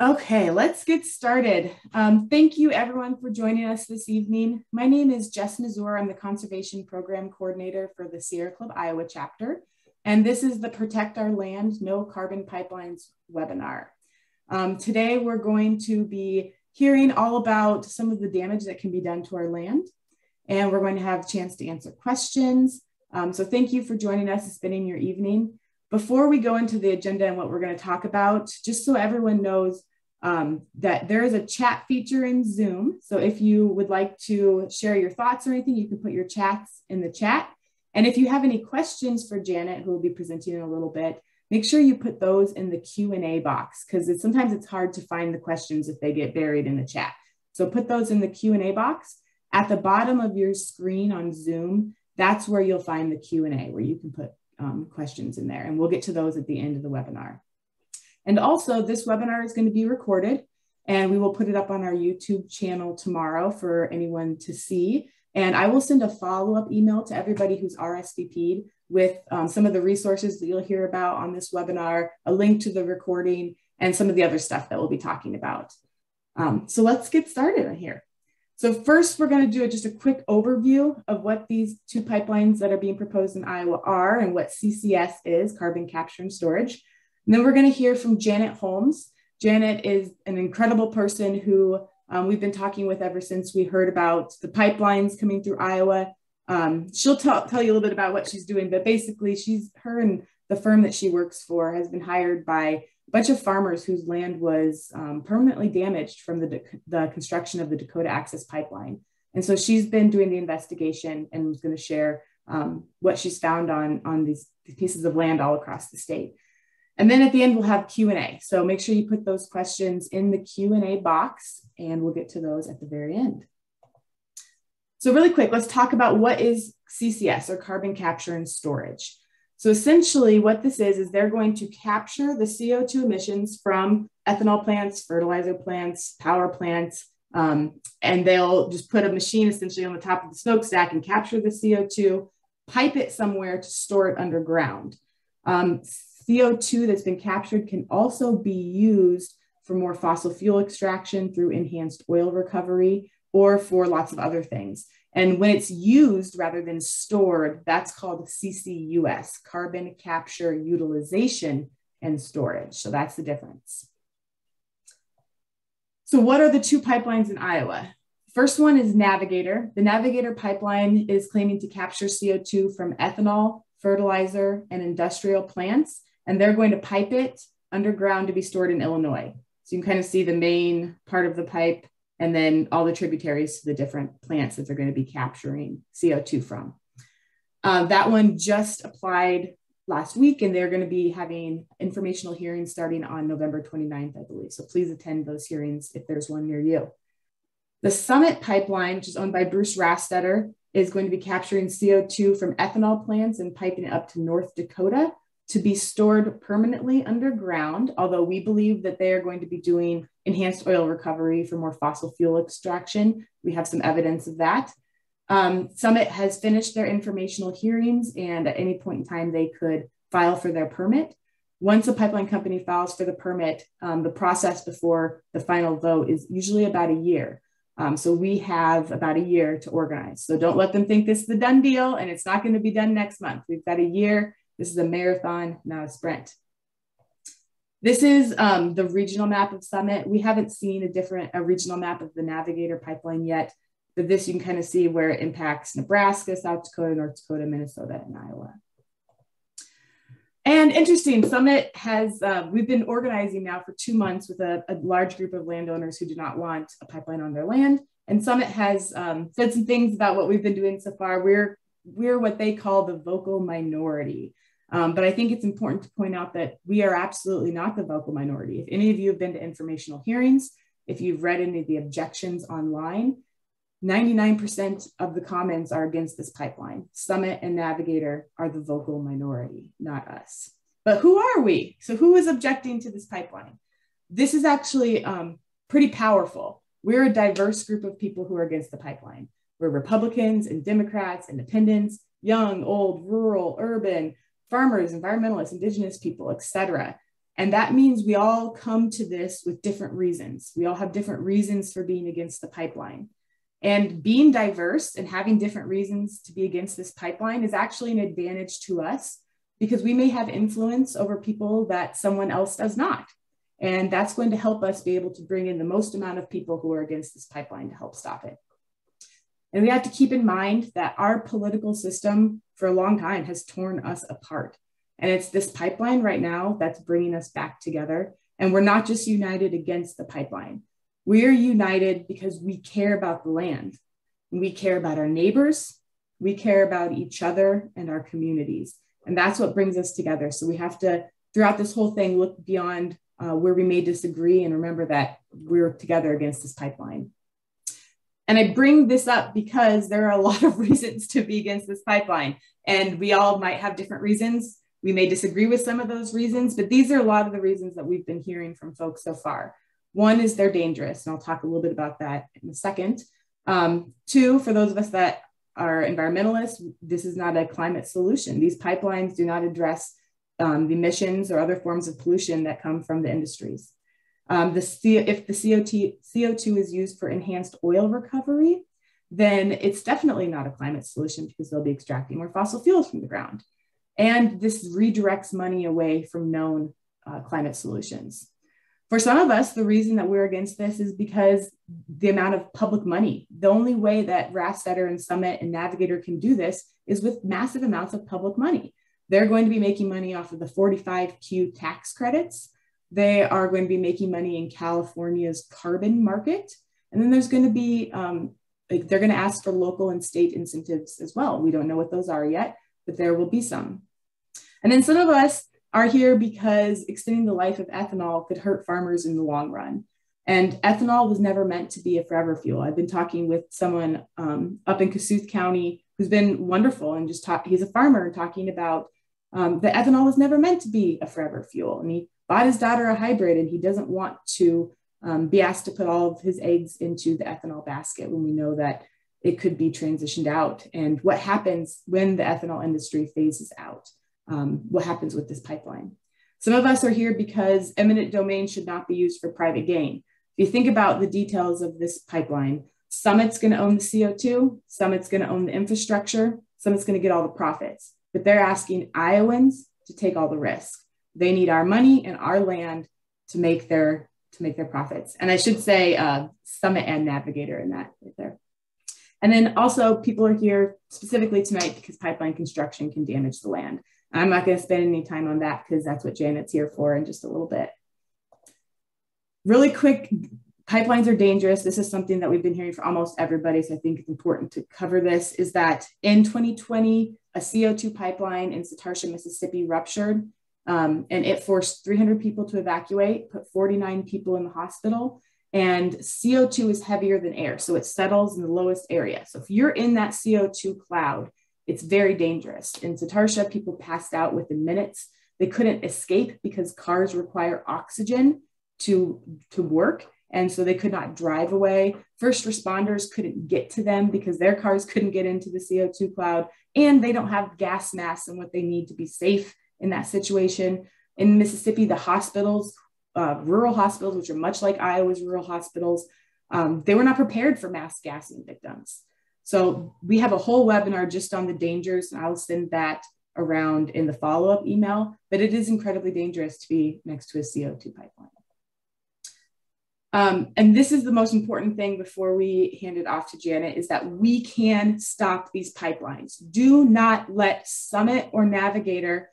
Okay, let's get started. Thank you everyone for joining us this evening. My name is Jess Mazur. I'm the Conservation Program Coordinator for the Sierra Club Iowa chapter. And this is the Protect Our Land, No Carbon Pipelines webinar. Today, we're going to be hearing all about some of the damage that can be done to our land. And we're going to have a chance to answer questions. So thank you for joining us and spending your evening. Before we go into the agenda and what we're going to talk about, just so everyone knows, that there is a chat feature in Zoom. So if you would like to share your thoughts or anything, you can put your chats in the chat. And if you have any questions for Janet, who will be presenting in a little bit, make sure you put those in the Q&A box, because sometimes it's hard to find the questions if they get buried in the chat. So put those in the Q&A box. At the bottom of your screen on Zoom, that's where you'll find the Q&A, where you can put questions in there. And we'll get to those at the end of the webinar. And also, this webinar is going to be recorded, and we will put it up on our YouTube channel tomorrow for anyone to see. And I will send a follow-up email to everybody who's RSVP'd with some of the resources that you'll hear about on this webinar, a link to the recording, and some of the other stuff that we'll be talking about. So let's get started on here. So first, we're going to do just a quick overview of what these two pipelines that are being proposed in Iowa are and what CCS is, carbon capture and storage. And then we're going to hear from Janet Holmes. Janet is an incredible person who we've been talking with ever since we heard about the pipelines coming through Iowa. She'll tell you a little bit about what she's doing, but basically her and the firm that she works for has been hired by a bunch of farmers whose land was permanently damaged from the construction of the Dakota Access Pipeline. And so she's been doing the investigation and was going to share what she's found on these pieces of land all across the state. And then at the end, we'll have Q&A. So make sure you put those questions in the Q&A box, and we'll get to those at the very end. So really quick, let's talk about what is CCS, or carbon capture and storage. So essentially what this is they're going to capture the CO2 emissions from ethanol plants, fertilizer plants, power plants, and they'll just put a machine essentially on the top of the smokestack and capture the CO2, pipe it somewhere to store it underground. CO2 that's been captured can also be used for more fossil fuel extraction through enhanced oil recovery or for lots of other things. And when it's used rather than stored, that's called CCUS, carbon capture, utilization, and storage. So that's the difference. So what are the two pipelines in Iowa? First one is Navigator. The Navigator pipeline is claiming to capture CO2 from ethanol, fertilizer, and industrial plants. And they're going to pipe it underground to be stored in Illinois. So you can kind of see the main part of the pipe and then all the tributaries to the different plants that they're going to be capturing CO2 from. That one just applied last week, and they're going to be having informational hearings starting on November 29th, I believe. So please attend those hearings if there's one near you. The Summit pipeline, which is owned by Bruce Rastetter, is going to be capturing CO2 from ethanol plants and piping it up to North Dakota to be stored permanently underground, although we believe that they are going to be doing enhanced oil recovery for more fossil fuel extraction. We have some evidence of that. Summit has finished their informational hearings, and at any point in time, they could file for their permit. Once a pipeline company files for the permit, the process before the final vote is usually about a year. So we have about a year to organize. So don't let them think this is the done deal and it's not going to be done next month. We've got a year. This is a marathon, not a sprint. This is the regional map of Summit. We haven't seen a regional map of the Navigator pipeline yet, but this you can kind of see where it impacts Nebraska, South Dakota, North Dakota, Minnesota, and Iowa. And interesting, Summit has, we've been organizing now for 2 months with a large group of landowners who do not want a pipeline on their land. And Summit has said some things about what we've been doing so far. We're what they call the vocal minority. But I think it's important to point out that we are absolutely not the vocal minority. If any of you have been to informational hearings, if you've read any of the objections online, 99% of the comments are against this pipeline. Summit and Navigator are the vocal minority, not us. But who are we? So who is objecting to this pipeline? This is actually pretty powerful. We're a diverse group of people who are against the pipeline. We're Republicans and Democrats, independents, young, old, rural, urban, farmers, environmentalists, indigenous people, etc. And that means we all come to this with different reasons. We all have different reasons for being against the pipeline. And being diverse and having different reasons to be against this pipeline is actually an advantage to us because we may have influence over people that someone else does not. And that's going to help us be able to bring in the most amount of people who are against this pipeline to help stop it. And we have to keep in mind that our political system for a long time has torn us apart. And it's this pipeline right now that's bringing us back together. And we're not just united against the pipeline. We're united because we care about the land. We care about our neighbors. We care about each other and our communities. And that's what brings us together. So we have to, throughout this whole thing, look beyond where we may disagree and remember that we're together against this pipeline. And I bring this up because there are a lot of reasons to be against this pipeline. And we all might have different reasons. We may disagree with some of those reasons, but these are a lot of the reasons that we've been hearing from folks so far. One is they're dangerous, and I'll talk a little bit about that in a second. Two, for those of us that are environmentalists, this is not a climate solution. These pipelines do not address the emissions or other forms of pollution that come from the industries. If the CO2 is used for enhanced oil recovery, then it's definitely not a climate solution because they'll be extracting more fossil fuels from the ground. And this redirects money away from known climate solutions. For some of us, the reason that we're against this is because the amount of public money. The only way that Rastetter and Summit and Navigator can do this is with massive amounts of public money. They're going to be making money off of the 45Q tax credits. They are going to be making money in California's carbon market. And then there's going to be, they're going to ask for local and state incentives as well. We don't know what those are yet, but there will be some. And then some of us are here because extending the life of ethanol could hurt farmers in the long run. And ethanol was never meant to be a forever fuel. I've been talking with someone up in Kossuth County who's been wonderful and he's a farmer talking about that ethanol was never meant to be a forever fuel. And he bought his daughter a hybrid and he doesn't want to be asked to put all of his eggs into the ethanol basket when we know that it could be transitioned out. And what happens when the ethanol industry phases out? What happens with this pipeline? Some of us are here because eminent domain should not be used for private gain. If you think about the details of this pipeline, Summit's going to own the CO2, Summit's going to own the infrastructure, Summit's going to get all the profits, but they're asking Iowans to take all the risk. They need our money and our land to make their profits. And I should say Summit and Navigator in that right there. And then also people are here specifically tonight because pipeline construction can damage the land. I'm not going to spend any time on that because that's what Janet's here for in just a little bit. Really quick, pipelines are dangerous. This is something that we've been hearing for almost everybody, so I think it's important to cover this, is that in 2020, a CO2 pipeline in Satarsha, Mississippi ruptured, and it forced 300 people to evacuate, put 49 people in the hospital, and CO2 is heavier than air, so it settles in the lowest area. So if you're in that CO2 cloud, it's very dangerous. In Satarsha, people passed out within minutes. They couldn't escape because cars require oxygen to work. And so they could not drive away. First responders couldn't get to them because their cars couldn't get into the CO2 cloud. And they don't have gas masks and what they need to be safe in that situation. In Mississippi, the hospitals, rural hospitals, which are much like Iowa's rural hospitals, they were not prepared for mass gassing victims. So we have a whole webinar just on the dangers, and I'll send that around in the follow-up email, but it is incredibly dangerous to be next to a CO2 pipeline. And this is the most important thing before we hand it off to Janet, is that we can stop these pipelines. Do not let Summit or Navigator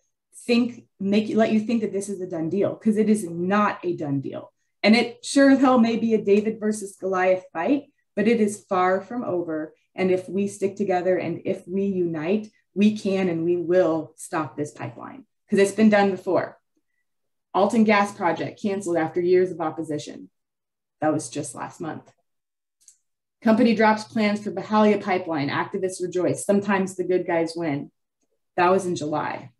let you think that this is a done deal, because it is not a done deal. And it sure as hell may be a David versus Goliath fight, but it is far from over. And if we stick together and if we unite, we can and we will stop this pipeline, because it's been done before. Alton Gas Project canceled after years of opposition. That was just last month. Company drops plans for Bahalia Pipeline. Activists rejoice. Sometimes the good guys win. That was in July.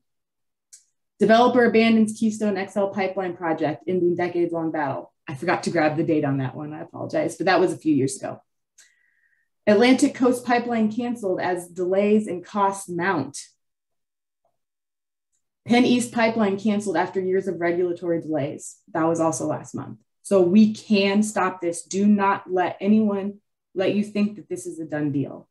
Developer abandons Keystone XL pipeline project, ending decades-long battle. I forgot to grab the date on that one. I apologize, but that was a few years ago. Atlantic Coast Pipeline canceled as delays and costs mount. Penn East Pipeline canceled after years of regulatory delays. That was also last month. So we can stop this. Do not let anyone let you think that this is a done deal.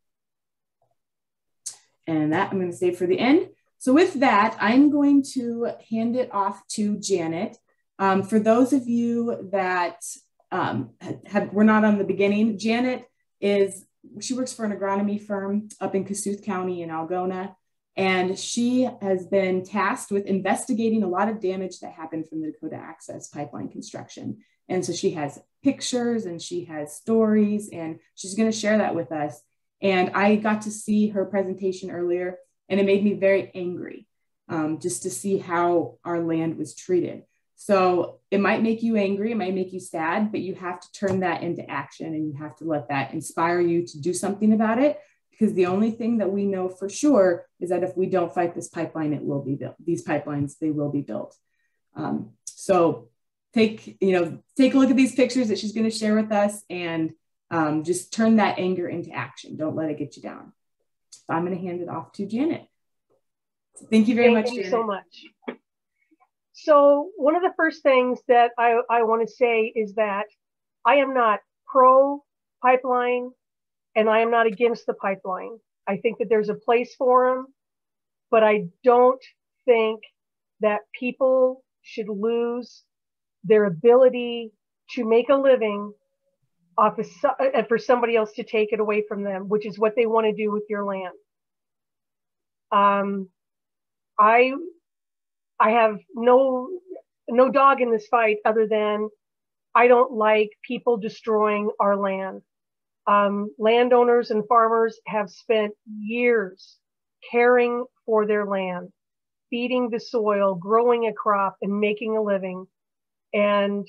And that I'm going to save for the end. So with that, I'm going to hand it off to Janet. For those of you that were not on the beginning, Janet she works for an agronomy firm up in Kasuth County in Algona. And she has been tasked with investigating a lot of damage that happened from the Dakota Access Pipeline construction. And so she has pictures and she has stories, and she's going to share that with us. And I got to see her presentation earlier, and it made me very angry just to see how our land was treated. So it might make you angry, it might make you sad, but you have to turn that into action, and you have to let that inspire you to do something about it. Because the only thing that we know for sure is that if we don't fight this pipeline, it will be built. These pipelines, they will be built. So take a look at these pictures that she's going to share with us, and just turn that anger into action. Don't let it get you down. So I'm going to hand it off to Janet. So thank you very much, Janet. Thank you so much. So one of the first things that I want to say is that I am not pro pipeline, and I am not against the pipeline. I think that there's a place for them, but I don't think that people should lose their ability to make a living off of, for somebody else to take it away from them, which is what they want to do with your land. I have no dog in this fight other than I don't like people destroying our land. Landowners and farmers have spent years caring for their land, feeding the soil, growing a crop, and making a living. And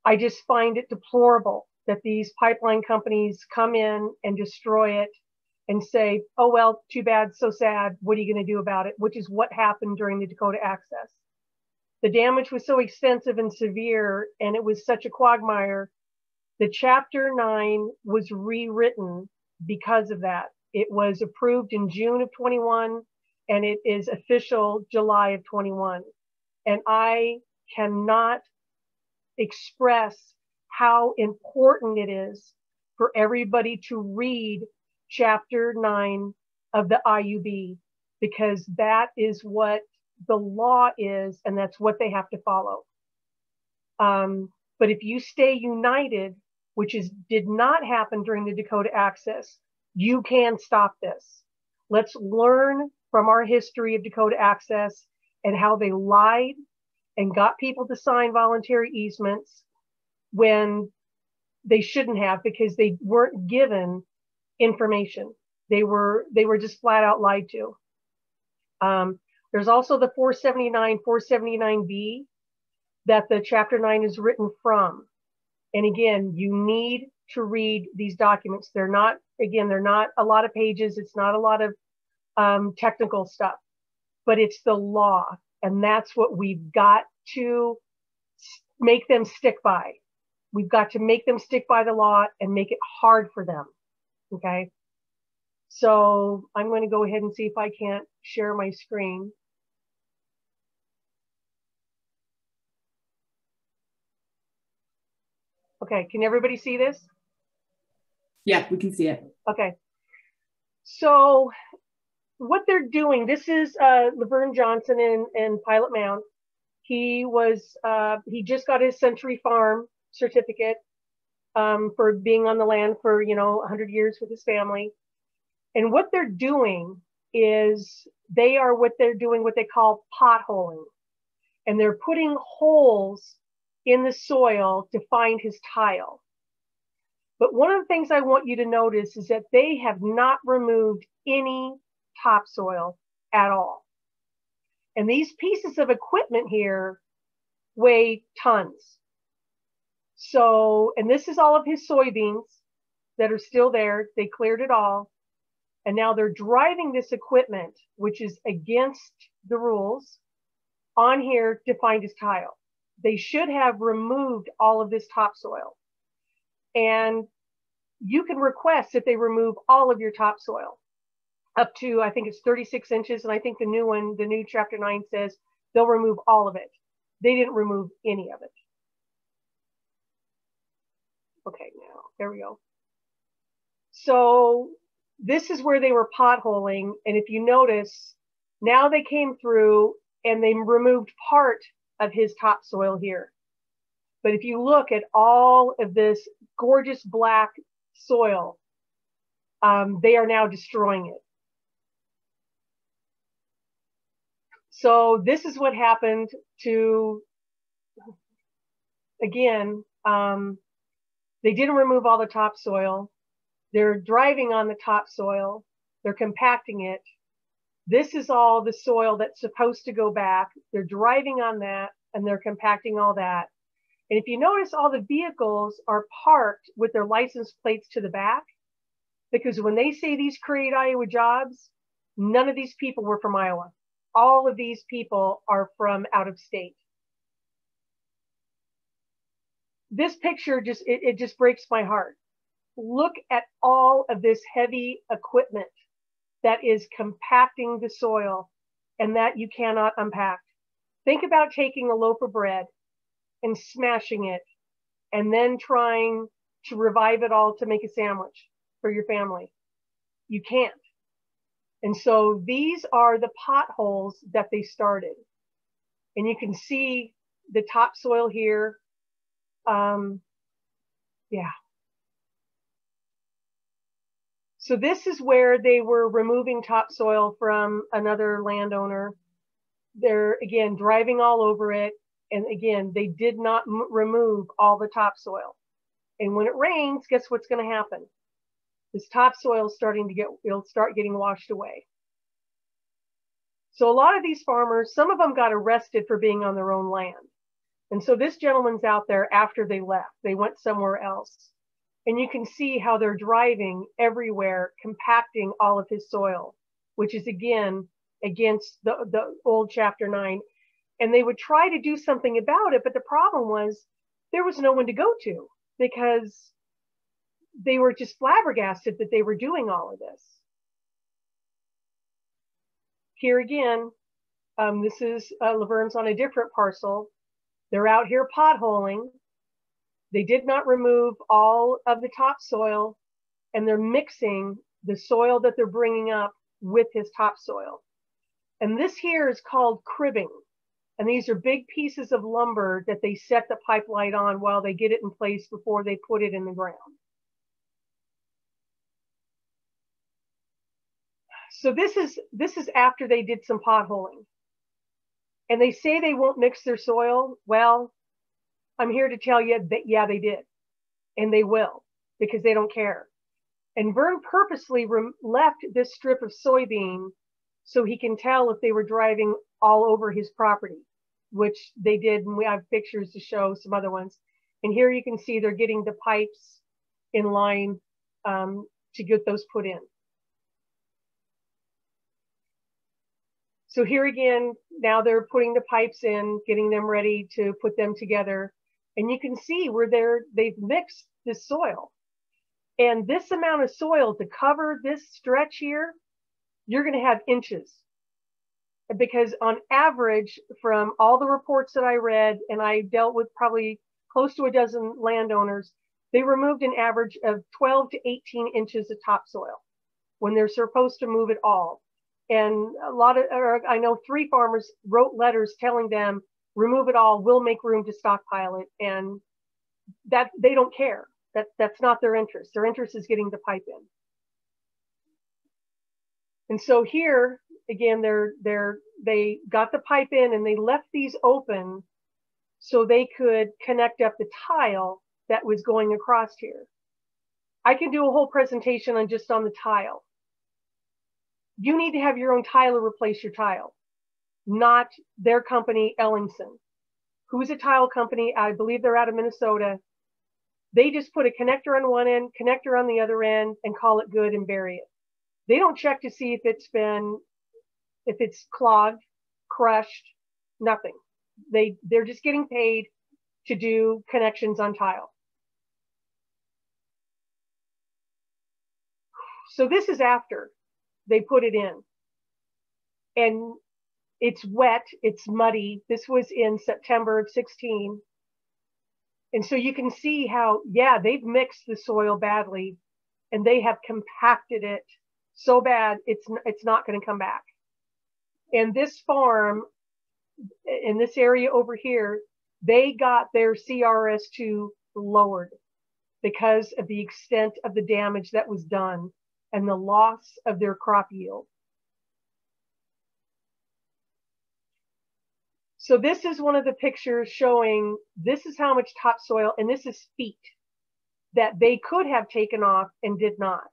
I just find it deplorable that these pipeline companies come in and destroy it and say, oh, well, too bad, so sad. What are you going to do about it? Which is what happened during the Dakota Access. The damage was so extensive and severe, and it was such a quagmire. The Chapter 9 was rewritten because of that. It was approved in June of 21, and it is official July of 21. And I cannot express how important it is for everybody to read Chapter 9 of the IUB, because that is what the law is, and that's what they have to follow. But if you stay united, which did not happen during the Dakota Access, you can stop this. Let's learn from our history of Dakota Access and how they lied and got people to sign voluntary easements when they shouldn't have, because they weren't given information. They were just flat out lied to. There's also the 479, 479B that the Chapter 9 is written from. And again, you need to read these documents. They're not a lot of pages. It's not a lot of technical stuff, but it's the law. And that's what we've got to make them stick by. We've got to make them stick by the law and make it hard for them. Okay. So I'm going to go ahead and see if I can't share my screen. Okay, can everybody see this? Yeah, we can see it. Okay. So what they're doing, this is Laverne Johnson in Pilot Mound. He just got his Century Farm certificate for being on the land for 100 years with his family. And what they're doing is what they call potholing. And they're putting holes in the soil to find his tile. But one of the things I want you to notice is that they have not removed any topsoil at all. And these pieces of equipment here weigh tons. So, and this is all of his soybeans that are still there. They cleared it all. And now they're driving this equipment, which is against the rules, on here to find his tile. They should have removed all of this topsoil. And you can request that they remove all of your topsoil. up to, I think it's 36 inches. And I think the new one, the new chapter 9 says they'll remove all of it. They didn't remove any of it. Okay, now, there we go. So this is where they were potholing. And if you notice, now they came through and they removed part of his topsoil here. But if you look at all of this gorgeous black soil, they are now destroying it. So this is what happened to, again, they didn't remove all the topsoil. They're driving on the topsoil. They're compacting it. This is all the soil that's supposed to go back. They're driving on that and they're compacting all that. And if you notice, all the vehicles are parked with their license plates to the back, because when they say these create Iowa jobs, none of these people were from Iowa. All of these people are from out of state. This picture just, it just breaks my heart. Look at all of this heavy equipment that is compacting the soil and that you cannot unpack. Think about taking a loaf of bread and smashing it and then trying to revive it all to make a sandwich for your family. You can't. And so these are the potholes that they started. And you can see the topsoil here. Yeah. So this is where they were removing topsoil from another landowner. They're, again, driving all over it. And again, they did not remove all the topsoil. And when it rains, guess what's going to happen? This topsoil is starting to it'll start getting washed away. So a lot of these farmers, some of them got arrested for being on their own land. And so this gentleman's out there after they left. They went somewhere else. And you can see how they're driving everywhere, compacting all of his soil, which is, again, against the old chapter 9. And they would try to do something about it, but the problem was there was no one to go to, because they were just flabbergasted that they were doing all of this. Here again, this is Laverne's on a different parcel. They're out here potholing. They did not remove all of the topsoil, and they're mixing the soil that they're bringing up with his topsoil. And this here is called cribbing. And these are big pieces of lumber that they set the pipeline on while they get it in place before they put it in the ground. So this is after they did some potholing. And they say they won't mix their soil. Well, I'm here to tell you that, yeah, they did. And they will, because they don't care. And Vern purposely left this strip of soybean so he can tell if they were driving all over his property, which they did. And we have pictures to show some other ones. And here you can see they're getting the pipes in line to get those put in. So here again, now they're putting the pipes in, getting them ready to put them together. And you can see where they've mixed this soil. And this amount of soil to cover this stretch here, you're going to have inches. Because on average, from all the reports that I read, and I dealt with probably close to a dozen landowners, they removed an average of 12 to 18 inches of topsoil when they're supposed to move it all. And I know 3 farmers wrote letters telling them, remove it all, we'll make room to stockpile it. And that they don't care. That's not their interest. Their interest is getting the pipe in. And so here, again, they got the pipe in and they left these open so they could connect up the tile that was going across here. I can do a whole presentation on just on the tile. You need to have your own tiler replace your tile, not their company, Ellingson, who's a tile company. I believe they're out of Minnesota. They just put a connector on one end, connector on the other end, and call it good and bury it. They don't check to see if it's clogged, crushed, nothing. They're just getting paid to do connections on tile. So this is after. they put it in. And it's wet, it's muddy. This was in September of 16. And so you can see how, yeah, they've mixed the soil badly and they have compacted it so bad it's not going to come back. And this farm in this area over here, they got their CRS2 lowered because of the extent of the damage that was done and the loss of their crop yield. So this is one of the pictures showing this is how much topsoil, and this is feet, that they could have taken off and did not.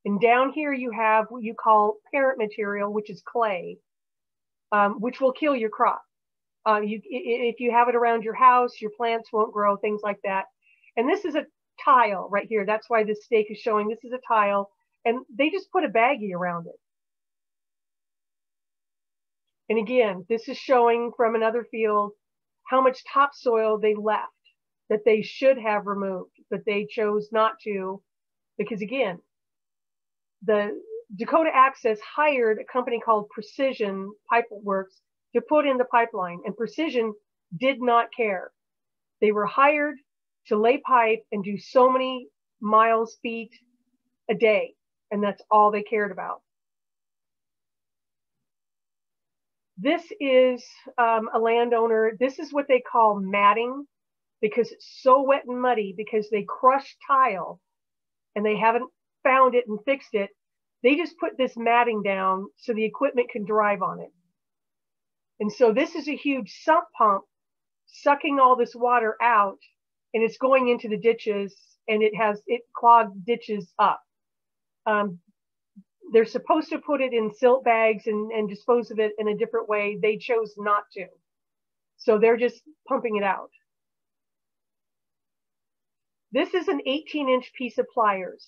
And down here you have what you call parent material, which is clay, which will kill your crop. If you have it around your house, your plants won't grow, things like that. And this is a tile right here. That's why this stake is showing this is a tile. And they just put a baggie around it. And again, this is showing from another field how much topsoil they left that they should have removed, but they chose not to, because again, the Dakota Access hired a company called Precision Pipe Works to put in the pipeline, and Precision did not care. They were hired to lay pipe and do so many miles, feet a day, and that's all they cared about. This is a landowner. This is what they call matting, because it's so wet and muddy, because they crushed tile and they haven't found it and fixed it. They just put this matting down so the equipment can drive on it. And so this is a huge sump pump sucking all this water out, and it's going into the ditches, and it clogged ditches up. They're supposed to put it in silt bags and dispose of it in a different way. They chose not to. So they're just pumping it out. This is an 18-inch piece of pliers.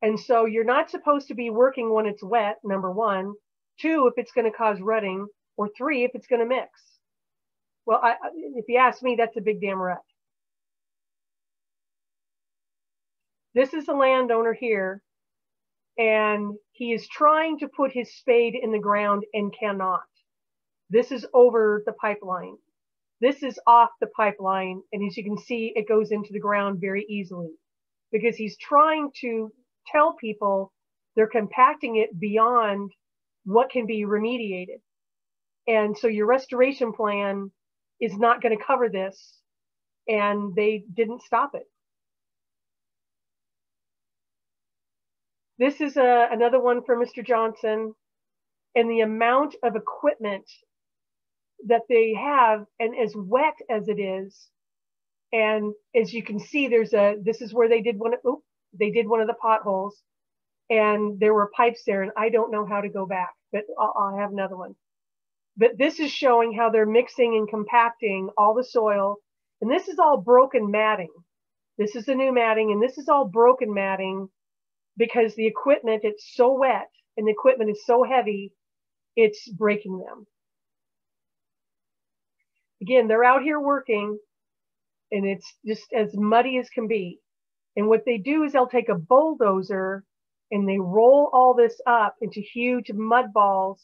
And so you're not supposed to be working when it's wet, number one. Two, if it's going to cause rutting. Or three, if it's going to mix. Well, if you ask me, that's a big damn rut. This is a landowner here, and he is trying to put his spade in the ground and cannot. This is over the pipeline. This is off the pipeline, and as you can see, it goes into the ground very easily because he's trying to tell people they're compacting it beyond what can be remediated. And so your restoration plan is not going to cover this, and they didn't stop it. This is another one for Mr. Johnson, and the amount of equipment that they have, and as wet as it is, and as you can see, this is where they did one of the potholes, and there were pipes there, and I don't know how to go back, but I'll have another one. But this is showing how they're mixing and compacting all the soil. And this is all broken matting. This is the new matting, and this is all broken matting because the equipment, it's so wet and the equipment is so heavy, it's breaking them. Again, they're out here working, and it's just as muddy as can be. And what they do is they'll take a bulldozer and they roll all this up into huge mud balls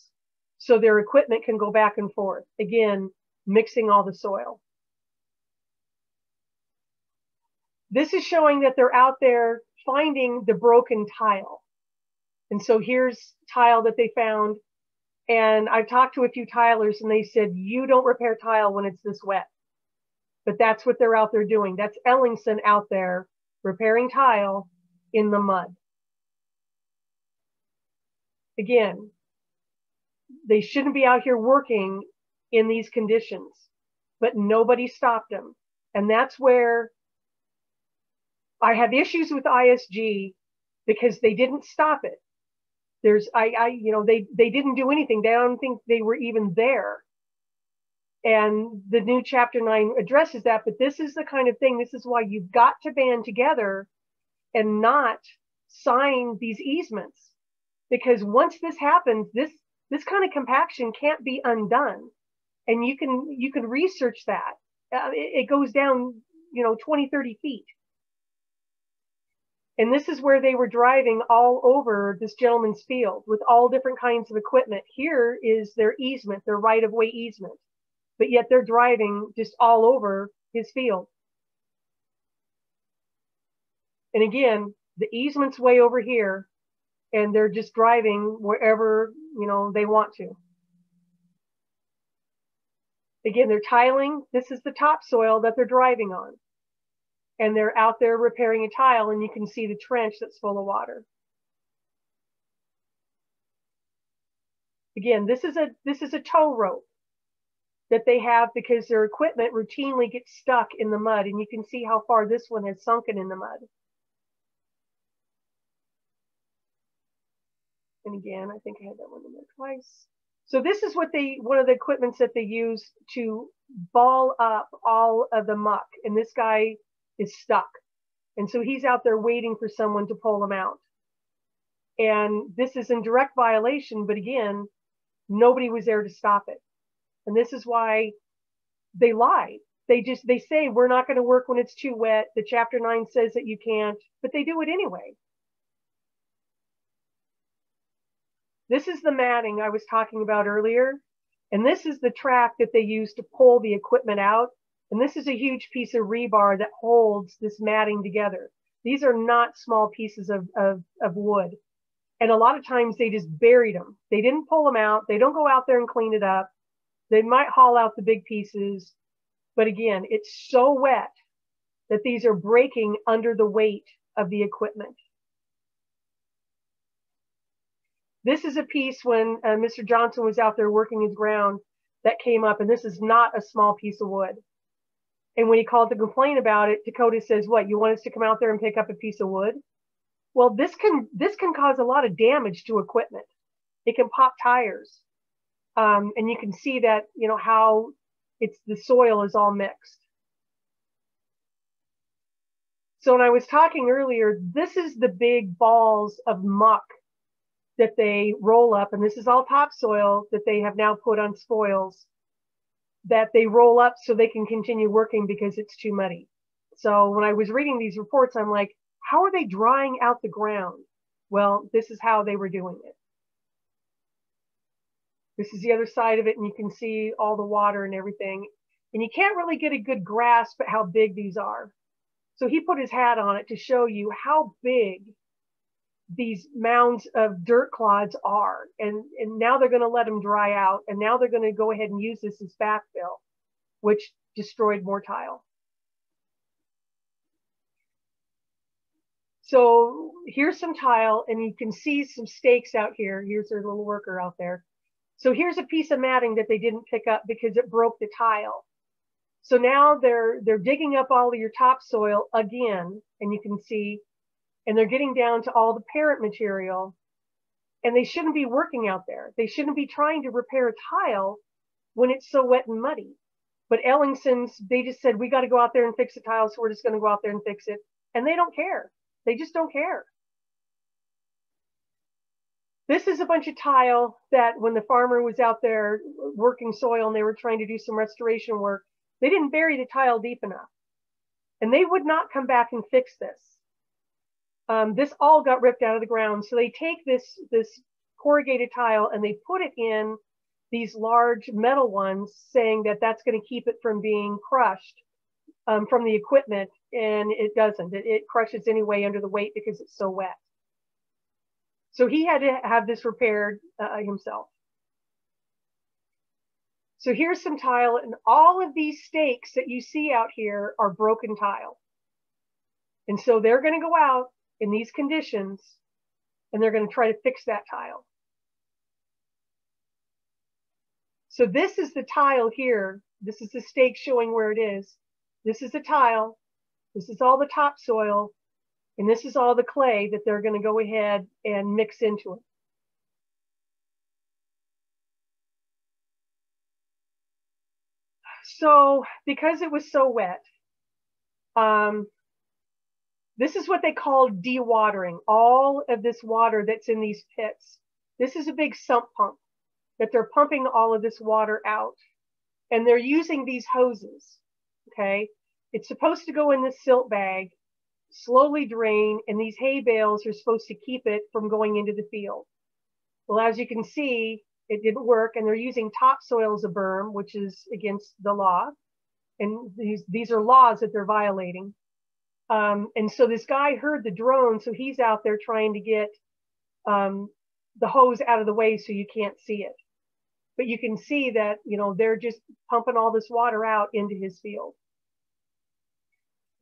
so their equipment can go back and forth, again, mixing all the soil. This is showing that they're out there finding the broken tile. And so here's tile that they found. And I've talked to a few tilers, and they said, you don't repair tile when it's this wet. But that's what they're out there doing. That's Ellingson out there repairing tile in the mud. Again, they shouldn't be out here working in these conditions, but nobody stopped them. And that's where I have issues with ISG, because they didn't stop it. They didn't do anything. They don't think they were even there. And the new Chapter 9 addresses that, but this is the kind of thing, this is why you've got to band together and not sign these easements. Because once this happens, this kind of compaction can't be undone. And you can research that. It goes down, 20, 30 feet. And this is where they were driving all over this gentleman's field with all different kinds of equipment. Here is their easement, their right-of-way easement, but yet they're driving just all over his field. And again, the easement's way over here, and they're just driving wherever, they want to. Again, they're tiling. This is the topsoil that they're driving on. And they're out there repairing a tile, and you can see the trench that's full of water. Again, this is a tow rope that they have because their equipment routinely gets stuck in the mud, and you can see how far this one has sunken in the mud. And again, I think I had that one in there twice. So this is what one of the equipments that they use to ball up all of the muck. And this guy is stuck. And so he's out there waiting for someone to pull him out. And this is in direct violation, but again, nobody was there to stop it. And this is why they lied. They say, we're not going to work when it's too wet. The Chapter 9 says that you can't, but they do it anyway. This is the matting I was talking about earlier. And this is the track that they use to pull the equipment out. And this is a huge piece of rebar that holds this matting together. These are not small pieces of wood. And a lot of times they just buried them. They didn't pull them out. They don't go out there and clean it up. They might haul out the big pieces. But again, it's so wet that these are breaking under the weight of the equipment. This is a piece when Mr. Johnson was out there working his ground that came up, and this is not a small piece of wood. And when he called to complain about it, Dakota says, what, you want us to come out there and pick up a piece of wood? Well, this can cause a lot of damage to equipment. It can pop tires. And you can see that, how the soil is all mixed. So when I was talking earlier, this is the big balls of muck that they roll up, and this is all topsoil that they have now put on spoils that they roll up so they can continue working because it's too muddy. So when I was reading these reports, I'm like, how are they drying out the ground? Well, this is how they were doing it. This is the other side of it, and you can see all the water and everything. And you can't really get a good grasp at how big these are. So he put his hat on it to show you how big these mounds of dirt clods are. And now they're going to let them dry out. And now they're going to go ahead and use this as backfill, which destroyed more tile. So here's some tile, and you can see some stakes out here. Here's their little worker out there. So here's a piece of matting that they didn't pick up because it broke the tile. So now they're digging up all of your topsoil again, and you can see, and they're getting down to all the parent material, and they shouldn't be working out there. They shouldn't be trying to repair a tile when it's so wet and muddy. But Ellingson's, they just said, we got to go out there and fix the tile, so we're just going to go out there and fix it. And they don't care. They just don't care. This is a bunch of tile that when the farmer was out there working soil and they were trying to do some restoration work, they didn't bury the tile deep enough. And they would not come back and fix this. This all got ripped out of the ground. So they take this corrugated tile and they put it in these large metal ones, saying that that's going to keep it from being crushed from the equipment. And it doesn't. It crushes anyway under the weight because it's so wet. So he had to have this repaired himself. So here's some tile, and all of these stakes that you see out here are broken tile. And so they're going to go out in these conditions, and they're going to try to fix that tile. So this is the tile here. This is the stake showing where it is. This is the tile. This is all the topsoil. And this is all the clay that they're going to go ahead and mix into it. So because it was so wet, this is what they call dewatering. All of this water that's in these pits. This is a big sump pump that they're pumping all of this water out. And they're using these hoses, okay? It's supposed to go in this silt bag slowly drain, and these hay bales are supposed to keep it from going into the field. Well, as you can see, it didn't work, and they're using topsoil as a berm, which is against the law. And these are laws that they're violating. And so this guy heard the drone, so he's out there trying to get the hose out of the way so you can't see it. But you can see that, you know, they're just pumping all this water out into his field.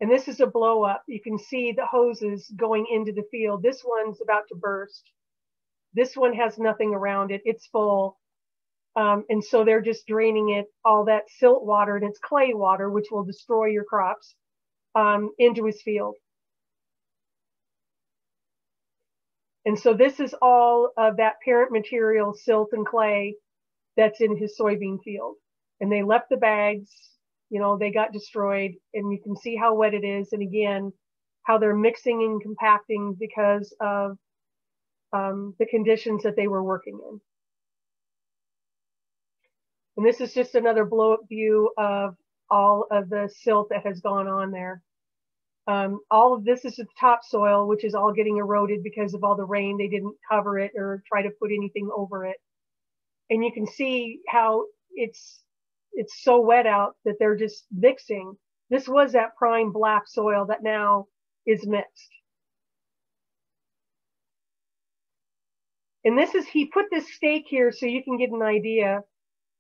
And this is a blow up. You can see the hoses going into the field. This one's about to burst. This one has nothing around it. It's full. And so they're just draining it, all that silt water, and it's clay water, which will destroy your crops, into his field. And so this is all of that parent material, silt and clay, that's in his soybean field. And they left the bags, you know, they got destroyed, and you can see how wet it is. And again, how they're mixing and compacting because of the conditions that they were working in. And this is just another blow up view of all of the silt that has gone on there. All of this is the topsoil, which is all getting eroded because of all the rain. They didn't cover it or try to put anything over it. And you can see how it's so wet out that they're just mixing. This was that prime black soil that now is mixed. And this is, he put this stake here so you can get an idea.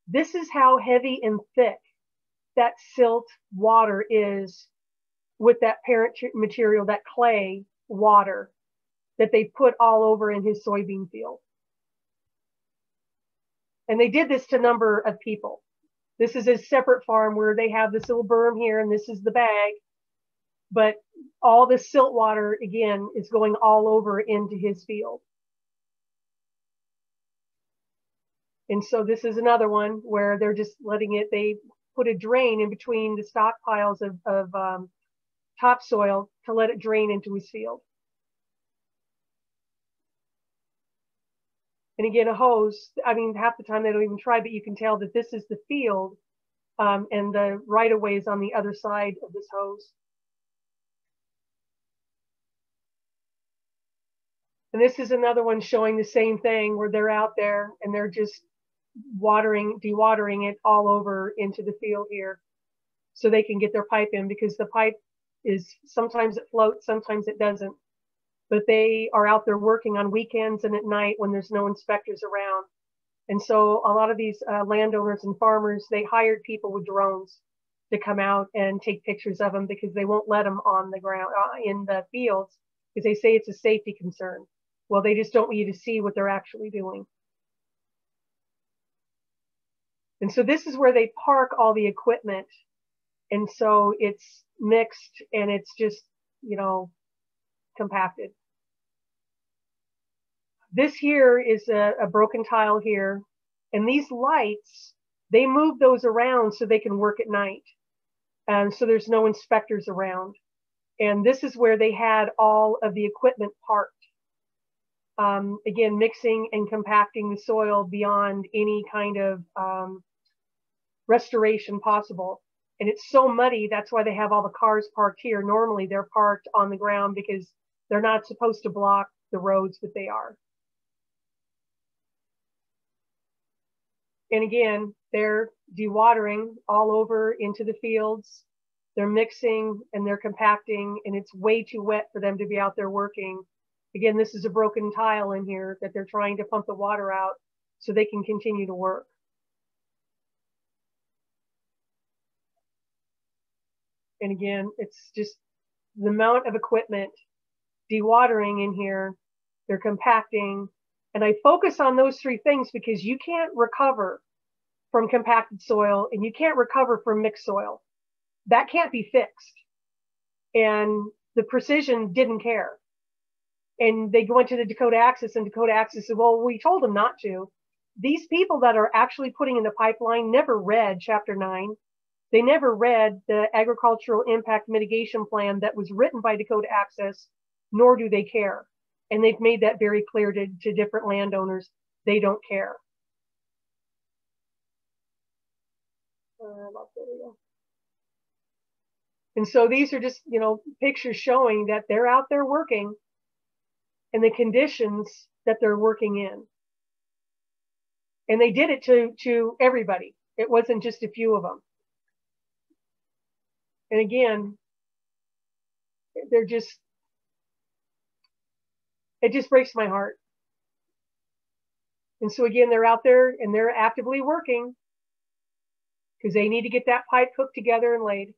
This is how heavy and thick that silt water is with that parent material, that clay water that they put all over in his soybean field. And they did this to a number of people. This is a separate farm where they have this little berm here, and this is the bag. But all the silt water, again, is going all over into his field. And so this is another one where they're just letting it, they put a drain in between the stockpiles of topsoil to let it drain into his field. And again, a hose, I mean, half the time they don't even try, but you can tell that this is the field, and the right-of-way is on the other side of this hose. And this is another one showing the same thing where they're out there and they're just dewatering it all over into the field here so they can get their pipe in, because the pipe is, sometimes it floats, sometimes it doesn't. But they are out there working on weekends and at night when there's no inspectors around. And so a lot of these landowners and farmers, they hired people with drones to come out and take pictures of them, because they won't let them on the ground, in the fields, because they say it's a safety concern. Well, they just don't want you to see what they're actually doing. And so this is where they park all the equipment. And so it's mixed and it's just, you know, compacted. This here is a broken tile here. And these lights, they move those around so they can work at night. And so there's no inspectors around. And this is where they had all of the equipment parked. Again, mixing and compacting the soil beyond any kind of restoration possible. And it's so muddy, that's why they have all the cars parked here. Normally they're parked on the ground because they're not supposed to block the roads, but they are. And again, they're dewatering all over into the fields. They're mixing and they're compacting, and it's way too wet for them to be out there working. Again, this is a broken tile in here that they're trying to pump the water out so they can continue to work. And again, it's just the amount of equipment dewatering in here. They're compacting. And I focus on those three things because you can't recover from compacted soil and you can't recover from mixed soil. That can't be fixed. And the Precision didn't care. And they went to the Dakota Access, and Dakota Access said, well, we told them not to. These people that are actually putting in the pipeline never read Chapter 9. They never read the Agricultural Impact Mitigation Plan that was written by Dakota Access, nor do they care. And they've made that very clear to different landowners. They don't care. There we go. And so these are just, pictures showing that they're out there working and the conditions that they're working in. And they did it to everybody. It wasn't just a few of them. And again, it just breaks my heart. And so again, they're out there and they're actively working because they need to get that pipe hooked together and laid.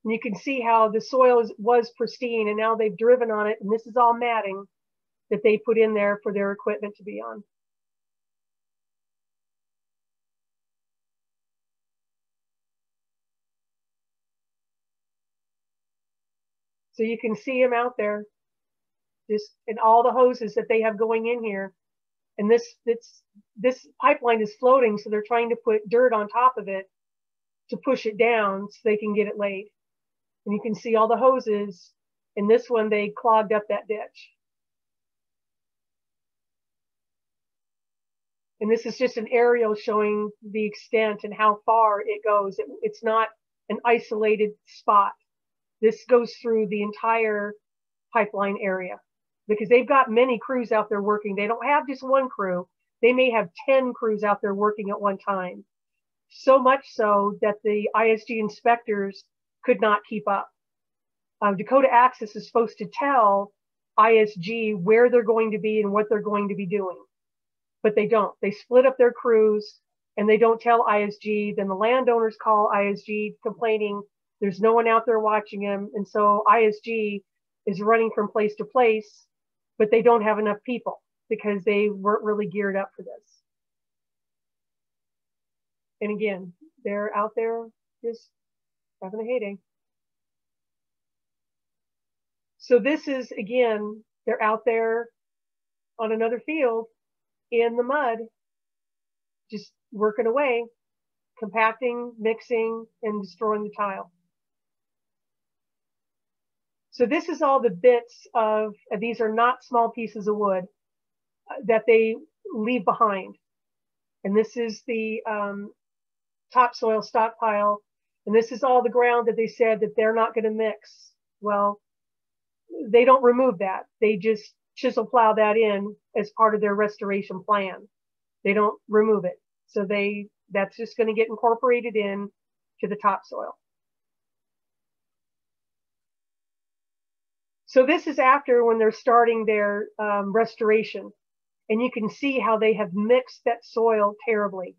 And you can see how the soil was pristine, and now they've driven on it, and this is all matting that they put in there for their equipment to be on. So you can see them out there, just in all the hoses that they have going in here. And this pipeline is floating, so they're trying to put dirt on top of it to push it down so they can get it laid. And you can see all the hoses. In this one, they clogged up that ditch. And this is just an aerial showing the extent and how far it goes. It's not an isolated spot. This goes through the entire pipeline area because they've got many crews out there working. They don't have just one crew. They may have 10 crews out there working at one time. So much so that the ISG inspectors could not keep up. Dakota Access is supposed to tell ISG where they're going to be and what they're going to be doing, but they don't. They split up their crews and they don't tell ISG. Then the landowners call ISG complaining there's no one out there watching them. And so ISG is running from place to place, but they don't have enough people because they weren't really geared up for this. And again, they're out there just having a heyday. So this is, again, they're out there on another field in the mud, just working away, compacting, mixing, and destroying the tile. So this is all the bits of, these are not small pieces of wood that they leave behind. And this is the topsoil stockpile. And this is all the ground that they said that they're not going to mix. Well, they don't remove that. They just chisel plow that in as part of their restoration plan. They don't remove it. So that's just going to get incorporated in to the topsoil. So this is after when they're starting their restoration. And you can see how they have mixed that soil terribly.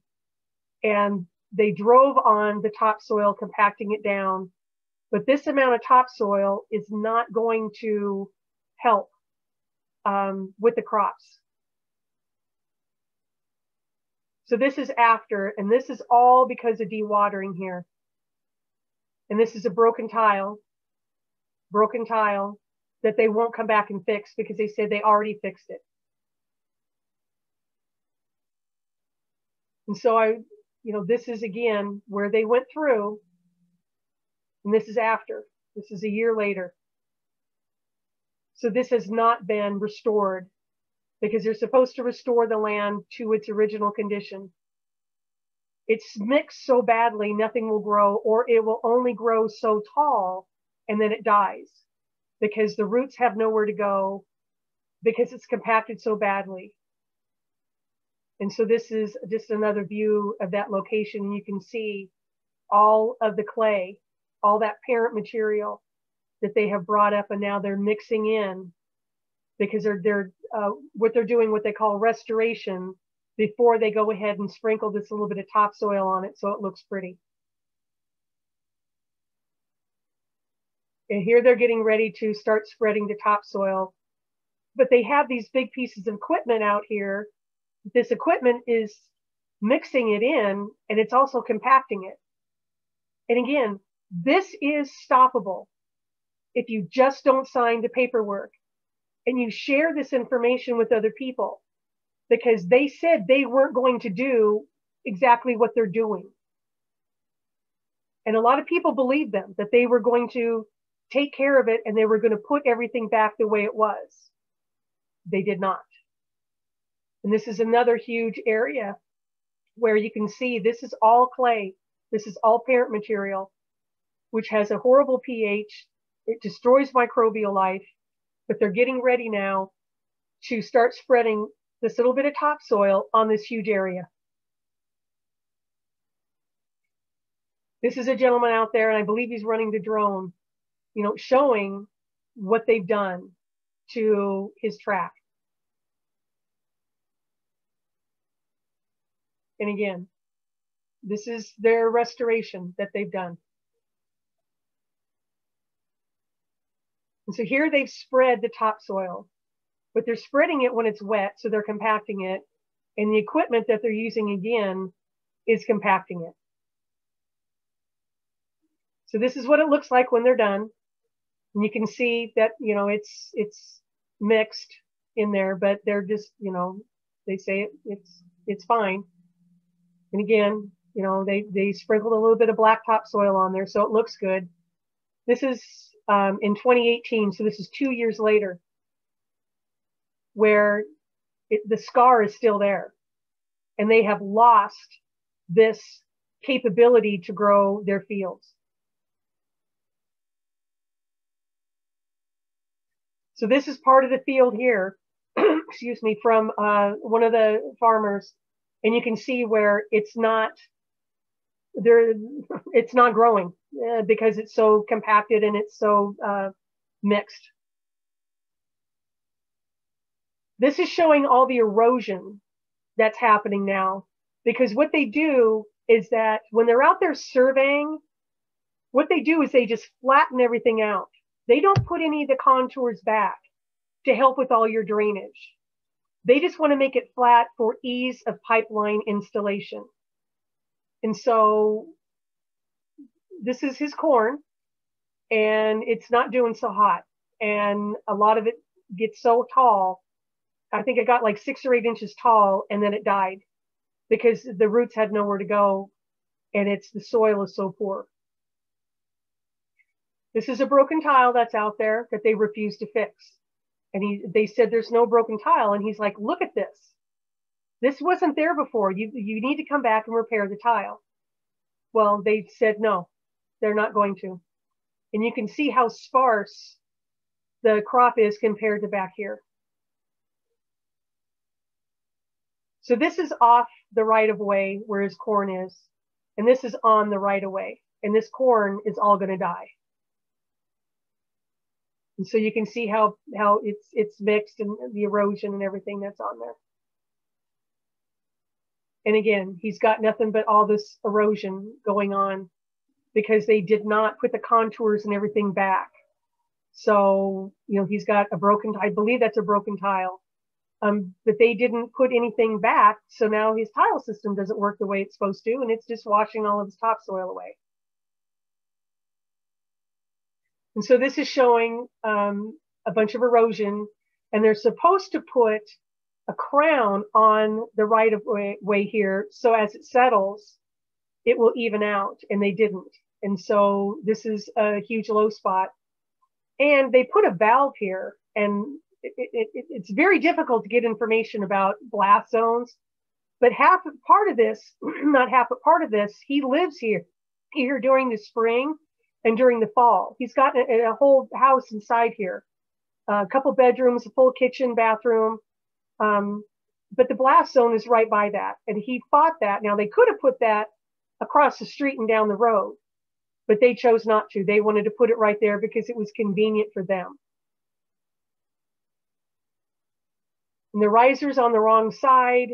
And they drove on the topsoil, compacting it down. But this amount of topsoil is not going to help with the crops. So this is after, and this is all because of dewatering here. And this is a broken tile that they won't come back and fix because they said they already fixed it. And so this is again where they went through, and this is after. This is a year later. So this has not been restored because they're supposed to restore the land to its original condition. It's mixed so badly, nothing will grow, or it will only grow so tall and then it dies because the roots have nowhere to go because it's compacted so badly. And so this is just another view of that location. You can see all of the clay, all that parent material that they have brought up, and now they're mixing in because they're what they're doing, what they call restoration, before they go ahead and sprinkle this little bit of topsoil on it so it looks pretty. And here they're getting ready to start spreading the topsoil, but they have these big pieces of equipment out here. This equipment is mixing it in, and it's also compacting it. And again, this is stoppable if you just don't sign the paperwork and you share this information with other people, because they said they weren't going to do exactly what they're doing. And a lot of people believed them, that they were going to take care of it and they were going to put everything back the way it was. They did not. And this is another huge area where you can see this is all clay. This is all parent material. which has a horrible pH. It destroys microbial life, but they're getting ready now to start spreading this little bit of topsoil on this huge area. This is a gentleman out there, and I believe he's running the drone, you know, showing what they've done to his track. And again, this is their restoration that they've done. And so here they've spread the topsoil, but they're spreading it when it's wet, so they're compacting it. And the equipment that they're using again is compacting it. So this is what it looks like when they're done. And you can see that, you know, it's mixed in there, but they're just, you know, they say it's fine. And again, you know, they sprinkled a little bit of black topsoil on there, so it looks good. This is in 2018, so this is 2 years later, where the scar is still there, and they have lost this capability to grow their fields. So this is part of the field here, excuse me, from one of the farmers, and you can see where it's not growing because it's so compacted and it's so mixed. This is showing all the erosion that's happening now, because what they do is that when they're out there surveying, what they do is they just flatten everything out. They don't put any of the contours back to help with all your drainage. They just want to make it flat for ease of pipeline installation. And so this is his corn, and it's not doing so hot. And a lot of it gets so tall. I think it got like 6 or 8 inches tall, and then it died because the roots had nowhere to go, and the soil is so poor. This is a broken tile that's out there that they refuse to fix. And they said there's no broken tile. And he's like, look at this. This wasn't there before. You need to come back and repair the tile. Well, they said no, they're not going to. And you can see how sparse the crop is compared to back here. So this is off the right of way where his corn is. And this is on the right of way. And this corn is all going to die. And so you can see how it's mixed and the erosion and everything that's on there. And again, he's got nothing but all this erosion going on because they did not put the contours and everything back. So, you know, he's got a broken, I believe that's a broken tile, but they didn't put anything back. So now his tile system doesn't work the way it's supposed to, and it's just washing all of his topsoil away. And so this is showing a bunch of erosion, and they're supposed to put a crown on the right of way here. So as it settles, it will even out, and they didn't. And so this is a huge low spot. And they put a valve here, and it's very difficult to get information about blast zones, but part of this, part of this, he lives here during the spring and during the fall. He's got a whole house inside here, a couple bedrooms, a full kitchen, bathroom. But the blast zone is right by that. And he fought that. Now they could have put that across the street and down the road, but they chose not to. They wanted to put it right there because it was convenient for them. And the riser's on the wrong side.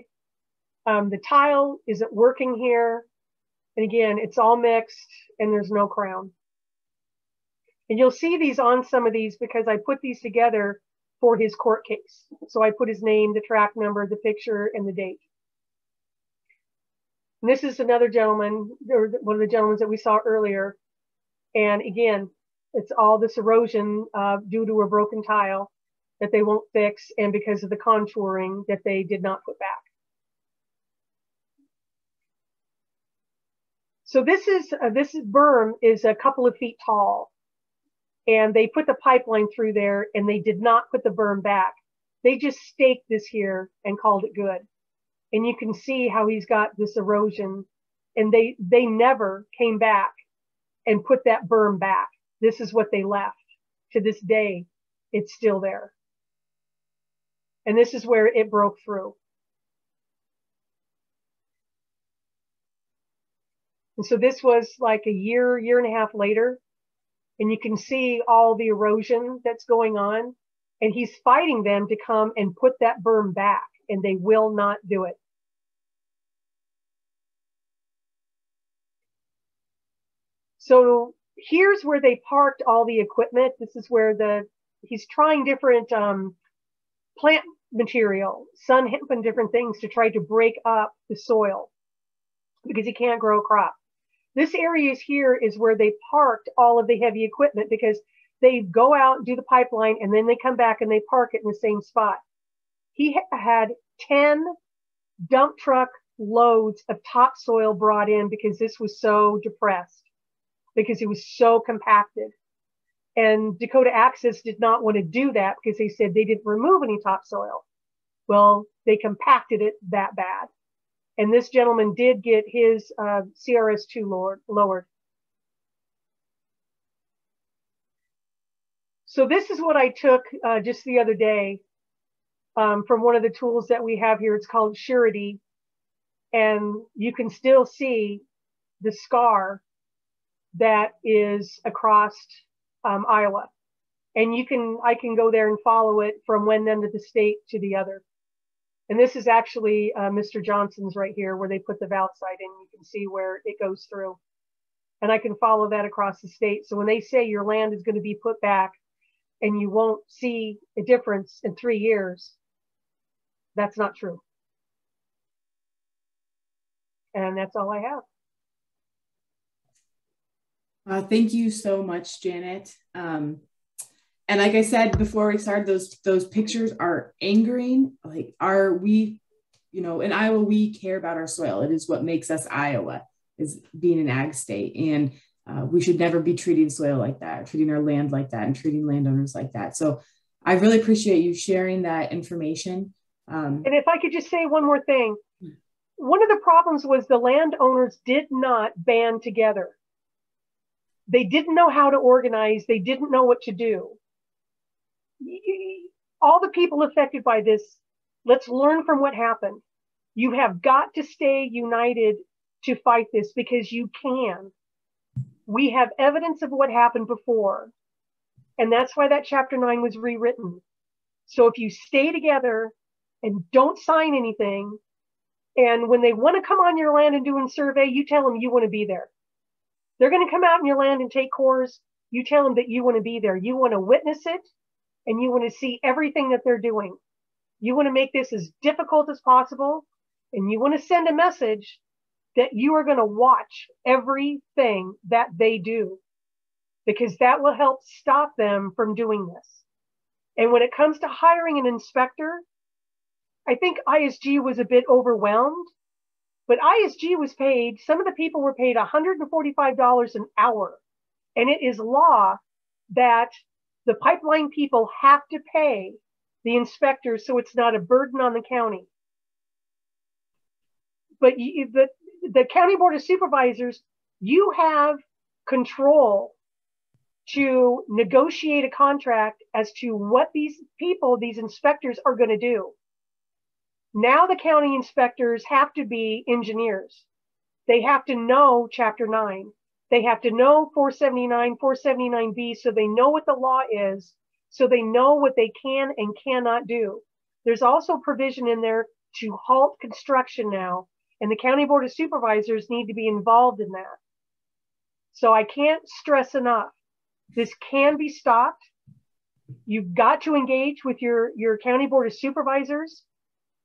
The tile isn't working here. And again, it's all mixed and there's no crown. And you'll see these on some of these because I put these together for his court case. So I put his name, the track number, the picture, and the date. And this is another gentleman, or one of the gentlemen that we saw earlier. And again, it's all this erosion due to a broken tile that they won't fix, and because of the contouring that they did not put back. So this berm is a couple of feet tall. And they put the pipeline through there, and they did not put the berm back. They just staked this here and called it good. And you can see how he's got this erosion, and they never came back and put that berm back. This is what they left. To this day, it's still there. And this is where it broke through. And so this was like a year and a half later. And you can see all the erosion that's going on. And he's fighting them to come and put that berm back. And they will not do it. So here's where they parked all the equipment. This is where he's trying different plant material, sun hemp and different things to try to break up the soil because he can't grow a crop. This area here is where they parked all of the heavy equipment because they go out and do the pipeline and then they come back and they park it in the same spot. He had 10 dump truck loads of topsoil brought in because this was so depressed, because it was so compacted. And Dakota Access did not want to do that because they said they didn't remove any topsoil. Well, they compacted it that bad. And this gentleman did get his CRS2 lowered. So this is what I took just the other day from one of the tools that we have here. It's called Surety. And you can still see the scar that is across Iowa. And I can go there and follow it from one end of the state to the other. And this is actually Mr. Johnson's right here where they put the valve site in. You can see where it goes through. And I can follow that across the state. So when they say your land is going to be put back and you won't see a difference in 3 years, that's not true. And that's all I have. Thank you so much, Janet. And like I said before we started, those pictures are angering. Like, we, in Iowa, we care about our soil. It is what makes us Iowa, is being an ag state. And we should never be treating soil like that, treating our land like that, and treating landowners like that. So I really appreciate you sharing that information. And if I could just say one more thing. One of the problems was the landowners did not band together. They didn't know how to organize. They didn't know what to do. All the people affected by this, let's learn from what happened. You have got to stay united to fight this because you can. We have evidence of what happened before. And that's why that chapter 9 was rewritten. So if you stay together and don't sign anything, and when they want to come on your land and do a survey, you tell them you want to be there. They're going to come out in your land and take cores. You tell them that you want to be there. You want to witness it, and you want to see everything that they're doing. You want to make this as difficult as possible, and you want to send a message that you are going to watch everything that they do, because that will help stop them from doing this. And when it comes to hiring an inspector, I think ISG was a bit overwhelmed, but ISG was paid, some of the people were paid $145 an hour. And it is law that the pipeline people have to pay the inspectors so it's not a burden on the county. But the County Board of Supervisors, you have control to negotiate a contract as to what these people, these inspectors, are going to do. Now the county inspectors have to be engineers. They have to know Chapter 9. They have to know 479, 479B, so they know what the law is, so they know what they can and cannot do. There's also provision in there to halt construction now, and the County Board of Supervisors need to be involved in that. So I can't stress enough, this can be stopped. You've got to engage with your County Board of Supervisors.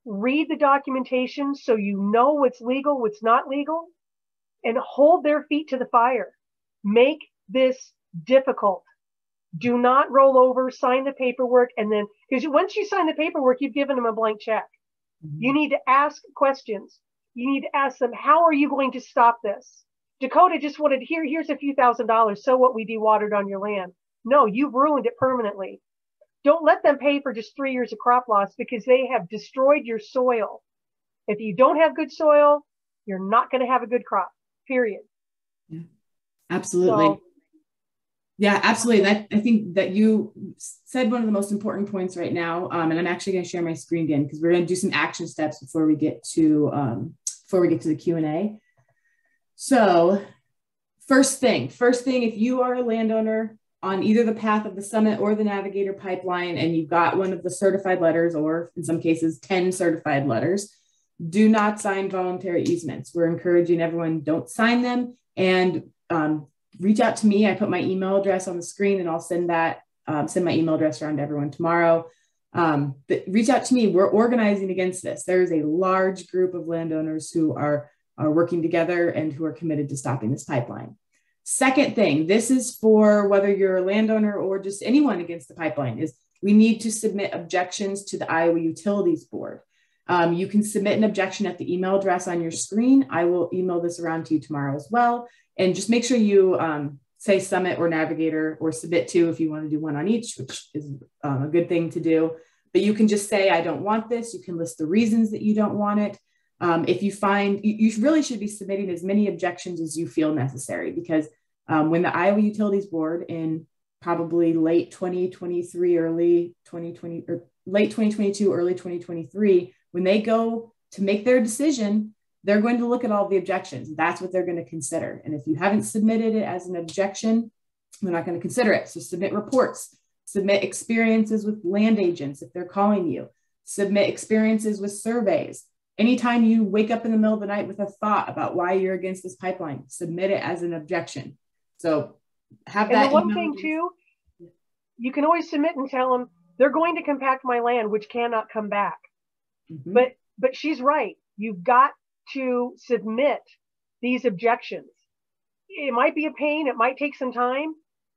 Read the documentation so you know what's legal, what's not legal, and hold their feet to the fire. Make this difficult. Do not roll over, sign the paperwork, and then, because once you sign the paperwork, you've given them a blank check. Mm-hmm. You need to ask questions. You need to ask them, how are you going to stop this? Dakota just wanted, here's a few $1,000, so what, we dewatered on your land. No, you've ruined it permanently. Don't let them pay for just 3 years of crop loss because they have destroyed your soil. If you don't have good soil, you're not going to have a good crop, period. Yeah. Absolutely. So, yeah, absolutely. I think that you said one of the most important points right now. And I'm actually going to share my screen again because we're going to do some action steps before we get to the Q&A. So first thing, if you are a landowner on either the path of the Summit or the Navigator Pipeline, and you've got one of the certified letters, or in some cases, 10 certified letters, do not sign voluntary easements. We're encouraging everyone, don't sign them, and reach out to me. I put my email address on the screen, and I'll send my email address around to everyone tomorrow. But reach out to me. We're organizing against this. There is a large group of landowners who are working together and who are committed to stopping this pipeline. Second thing, this is for whether you're a landowner or just anyone against the pipeline, is we need to submit objections to the Iowa Utilities Board. You can submit an objection at the email address on your screen. I will email this around to you tomorrow as well. And just make sure you say Summit or Navigator, or submit two if you want to do one on each, which is a good thing to do. But you can just say, I don't want this. You can list the reasons that you don't want it. If you find, you really should be submitting as many objections as you feel necessary, because when the Iowa Utilities Board in probably late 2023, early 2020, or late 2022, early 2023, when they go to make their decision, they're going to look at all the objections. That's what they're going to consider. And if you haven't submitted it as an objection, they're not going to consider it. So submit reports, submit experiences with land agents if they're calling you, submit experiences with surveys. Anytime you wake up in the middle of the night with a thought about why you're against this pipeline, submit it as an objection. So have that. And the one thing too, you can always submit and tell them they're going to compact my land, which cannot come back. Mm-hmm. But she's right. You've got to submit these objections. It might be a pain. It might take some time.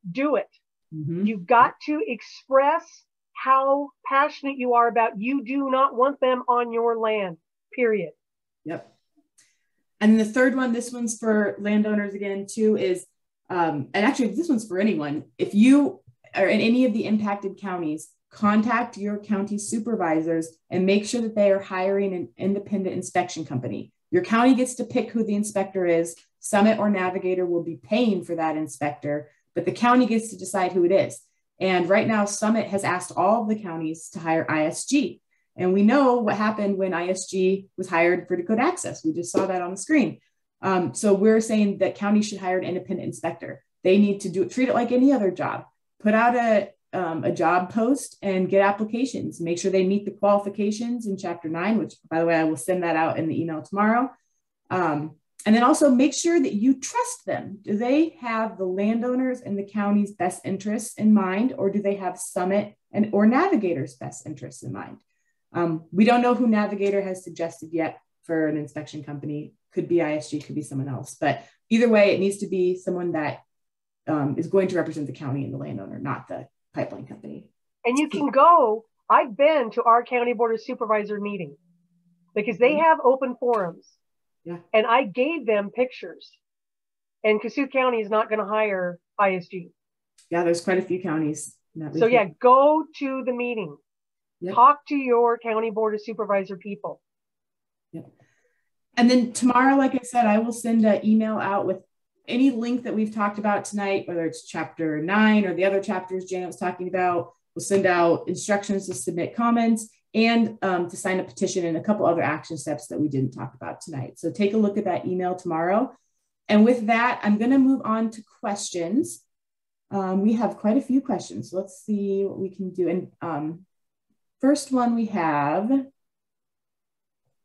Do it. Mm-hmm. You've got to express how passionate you are about, you do not want them on your land, period. Yep. And the third one, this one's for landowners again too, is, and actually this one's for anyone. If you are in any of the impacted counties, contact your county supervisors and make sure that they are hiring an independent inspection company. Your county gets to pick who the inspector is. Summit or Navigator will be paying for that inspector, but the county gets to decide who it is. And right now, Summit has asked all of the counties to hire ISG. And we know what happened when ISG was hired for Dakota Access. We just saw that on the screen. So we're saying that counties should hire an independent inspector. They need to treat it like any other job. Put out a job post and get applications. Make sure they meet the qualifications in Chapter 9, which, by the way, I will send that out in the email tomorrow. And then also make sure that you trust them. Do they have the landowners and the county's best interests in mind, or do they have Summit or Navigator's best interests in mind? We don't know who Navigator has suggested yet for an inspection company. Could be ISG, could be someone else. But either way, it needs to be someone that is going to represent the county and the landowner, not the pipeline company. And you can go, I've been to our county board of supervisor meeting because they have open forums. Yeah. And I gave them pictures. And Kasuth County is not going to hire ISG. Yeah, there's quite a few counties. So yeah, go to the meeting. Yep. Talk to your county board of supervisor people. Yep. And then tomorrow, like I said, I will send an email out with any link that we've talked about tonight, whether it's Chapter 9 or the other chapters Janet was talking about. We'll send out instructions to submit comments and to sign a petition and a couple other action steps that we didn't talk about tonight. So take a look at that email tomorrow. And with that, I'm going to move on to questions. We have quite a few questions. So let's see what we can do. And first one we have,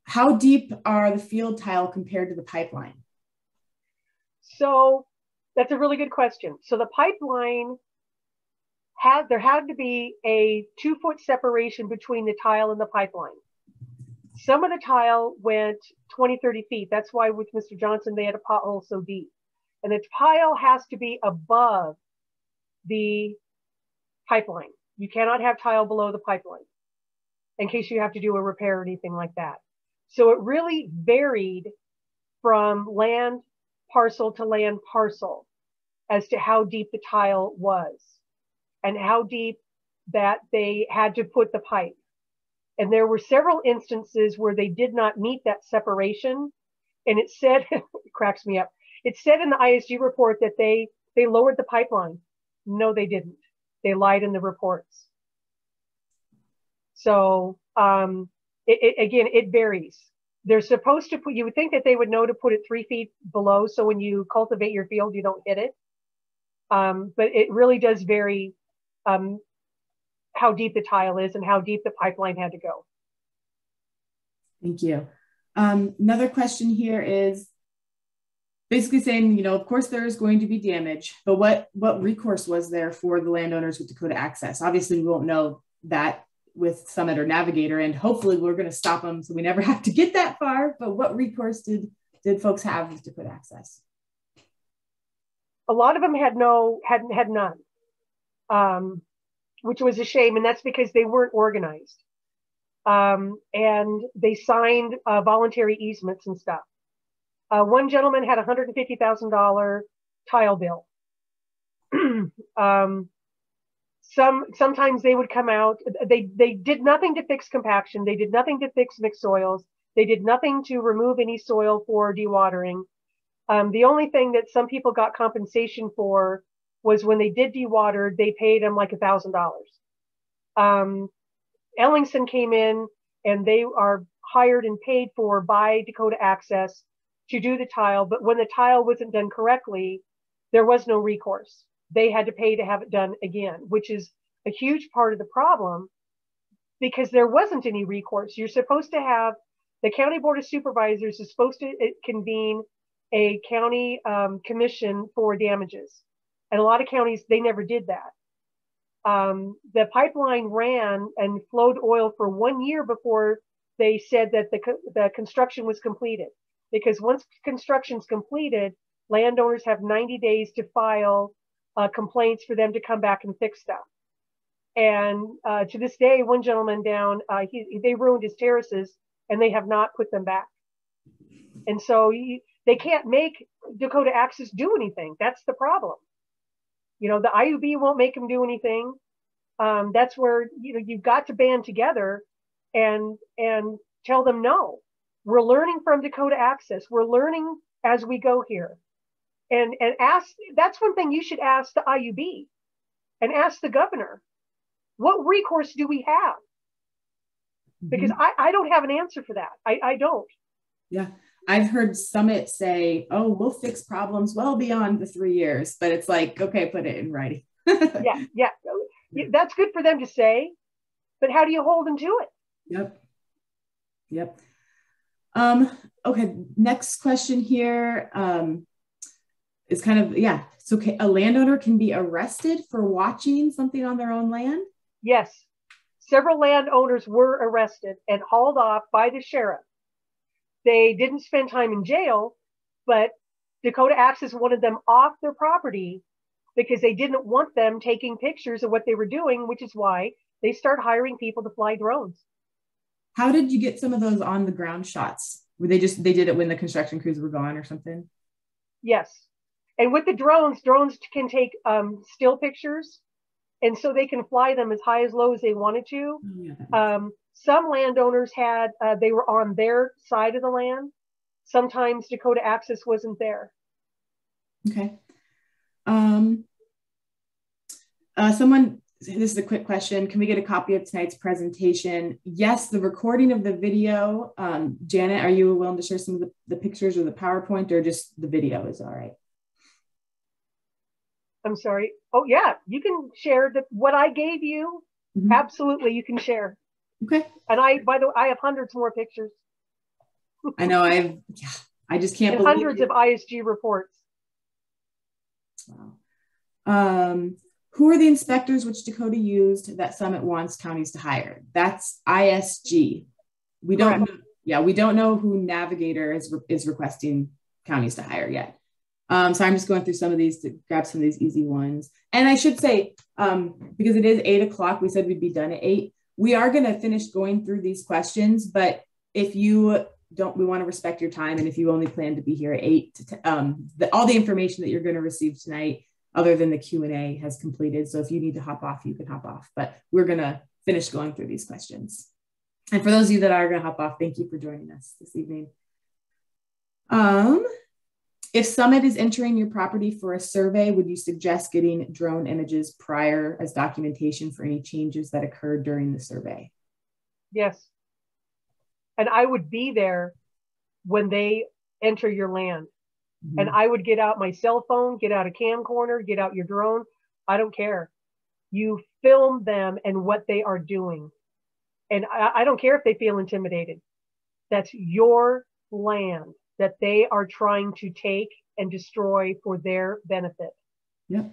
how deep are the field tile compared to the pipeline? So that's a really good question. So the pipeline there had to be a 2-foot separation between the tile and the pipeline. Some of the tile went 20, 30 feet. That's why with Mr. Johnson, they had a pothole so deep. And the tile has to be above the pipeline. You cannot have tile below the pipeline in case you have to do a repair or anything like that. So it really varied from land parcel to land parcel as to how deep the tile was and how deep that they had to put the pipe. And there were several instances where they did not meet that separation. And it said, it cracks me up, It said in the ISG report that they lowered the pipeline. No, they didn't. They lied in the reports. So again, it varies. They're supposed to put, you would think that they would know to put it 3 feet below, so when you cultivate your field, you don't hit it. But it really does vary how deep the tile is and how deep the pipeline had to go. Thank you. Another question here is basically saying, you know, of course there is going to be damage, but what recourse was there for the landowners with Dakota Access? Obviously, we won't know that with Summit or Navigator, and hopefully we're going to stop them so we never have to get that far. But what recourse did folks have with Dakota Access? A lot of them had none, which was a shame, and that's because they weren't organized. And they signed voluntary easements and stuff. One gentleman had a $150,000 tile bill. Sometimes they would come out. They did nothing to fix compaction. They did nothing to fix mixed soils. They did nothing to remove any soil for dewatering. The only thing that some people got compensation for was when they did dewater, they paid them like $1,000. Ellingson came in and they are hired and paid for by Dakota Access to do the tile. But when the tile wasn't done correctly, there was no recourse. They had to pay to have it done again, which is a huge part of the problem because there wasn't any recourse. You're supposed to have, the County Board of Supervisors is supposed to convene a county commission for damages. And a lot of counties, they never did that. The pipeline ran and flowed oil for 1 year before they said that the construction was completed. Because once construction's completed, landowners have 90 days to file complaints for them to come back and fix stuff. And to this day, one gentleman down, they ruined his terraces and they have not put them back. And so they can't make Dakota Access do anything. That's the problem. You know, the IUB won't make them do anything. That's where, you know, you've got to band together and tell them, no, we're learning from Dakota Access. We're learning as we go here. And ask, that's one thing you should ask the IUB and ask the governor, what recourse do we have? Because I don't have an answer for that. I don't. Yeah. I've heard Summit say, oh, we'll fix problems well beyond the 3 years, but it's like, okay, put it in writing. Yeah. That's good for them to say, but how do you hold them to it? Yep. Okay, next question here is kind of, so a landowner can be arrested for watching something on their own land? Yes. Several landowners were arrested and hauled off by the sheriff. They didn't spend time in jail, but Dakota Access wanted them off their property because they didn't want them taking pictures of what they were doing, which is why they start hiring people to fly drones. How did you get some of those on the ground shots? Were they did it when the construction crews were gone or something? Yes. And with the drones can take still pictures. And so they can fly them as high as low as they wanted to. Some landowners had, they were on their side of the land. Sometimes Dakota Access wasn't there. Okay. This is a quick question. Can we get a copy of tonight's presentation? Yes, the recording of the video. Janet, are you willing to share some of the pictures or the PowerPoint, or just the video is all right? I'm sorry. Oh yeah, you can share what I gave you. Absolutely, you can share. Okay. And by the way, I have hundreds more pictures. I know I just can't believe hundreds of ISG reports. Wow. Who are the inspectors which Dakota used that Summit wants counties to hire? That's ISG. We don't know. Yeah, we don't know who Navigator is requesting counties to hire yet. So I'm just going through some of these to grab some of these easy ones. And I should say, because it is 8 o'clock, we said we'd be done at 8. We are going to finish going through these questions, but if you don't, we want to respect your time. And if you only plan to be here at 8, all the information that you're going to receive tonight, other than the Q&A, has completed. So if you need to hop off, you can hop off, but we're going to finish going through these questions. And for those of you that are going to hop off, thank you for joining us this evening. If Summit is entering your property for a survey, would you suggest getting drone images prior as documentation for any changes that occurred during the survey? Yes. And I would be there when they enter your land. Mm-hmm. And I would get out my cell phone, get out a camcorder, get out your drone. I don't care. You film them and what they are doing. And I don't care if they feel intimidated. That's your land that they are trying to take and destroy for their benefit. Yep.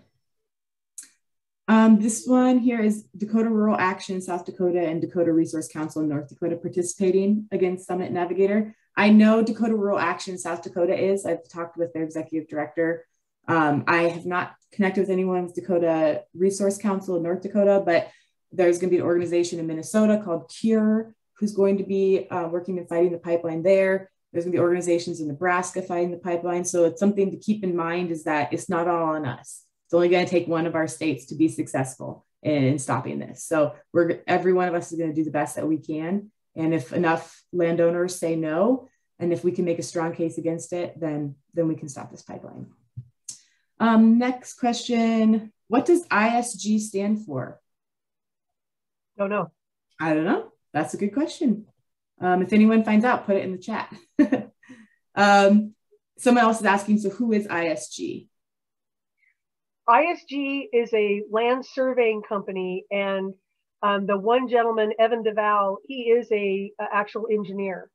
This one here is Dakota Rural Action, South Dakota, and Dakota Resource Council in North Dakota participating against Summit Navigator. I know Dakota Rural Action, South Dakota is. I've talked with their executive director. I have not connected with anyone with Dakota Resource Council in North Dakota, but there's going to be an organization in Minnesota called CURE, who's going to be working and fighting the pipeline there. There's going to be organizations in Nebraska fighting the pipeline. So it's something to keep in mind, is that it's not all on us. It's only going to take one of our states to be successful in stopping this. So every one of us is going to do the best that we can. And if enough landowners say no, and if we can make a strong case against it, then we can stop this pipeline. Next question. What does ISG stand for? Don't know. I don't know. That's a good question. If anyone finds out, put it in the chat. Someone else is asking, so who is ISG? ISG is a land surveying company, and the one gentleman, Evan DeVal, he is a actual engineer.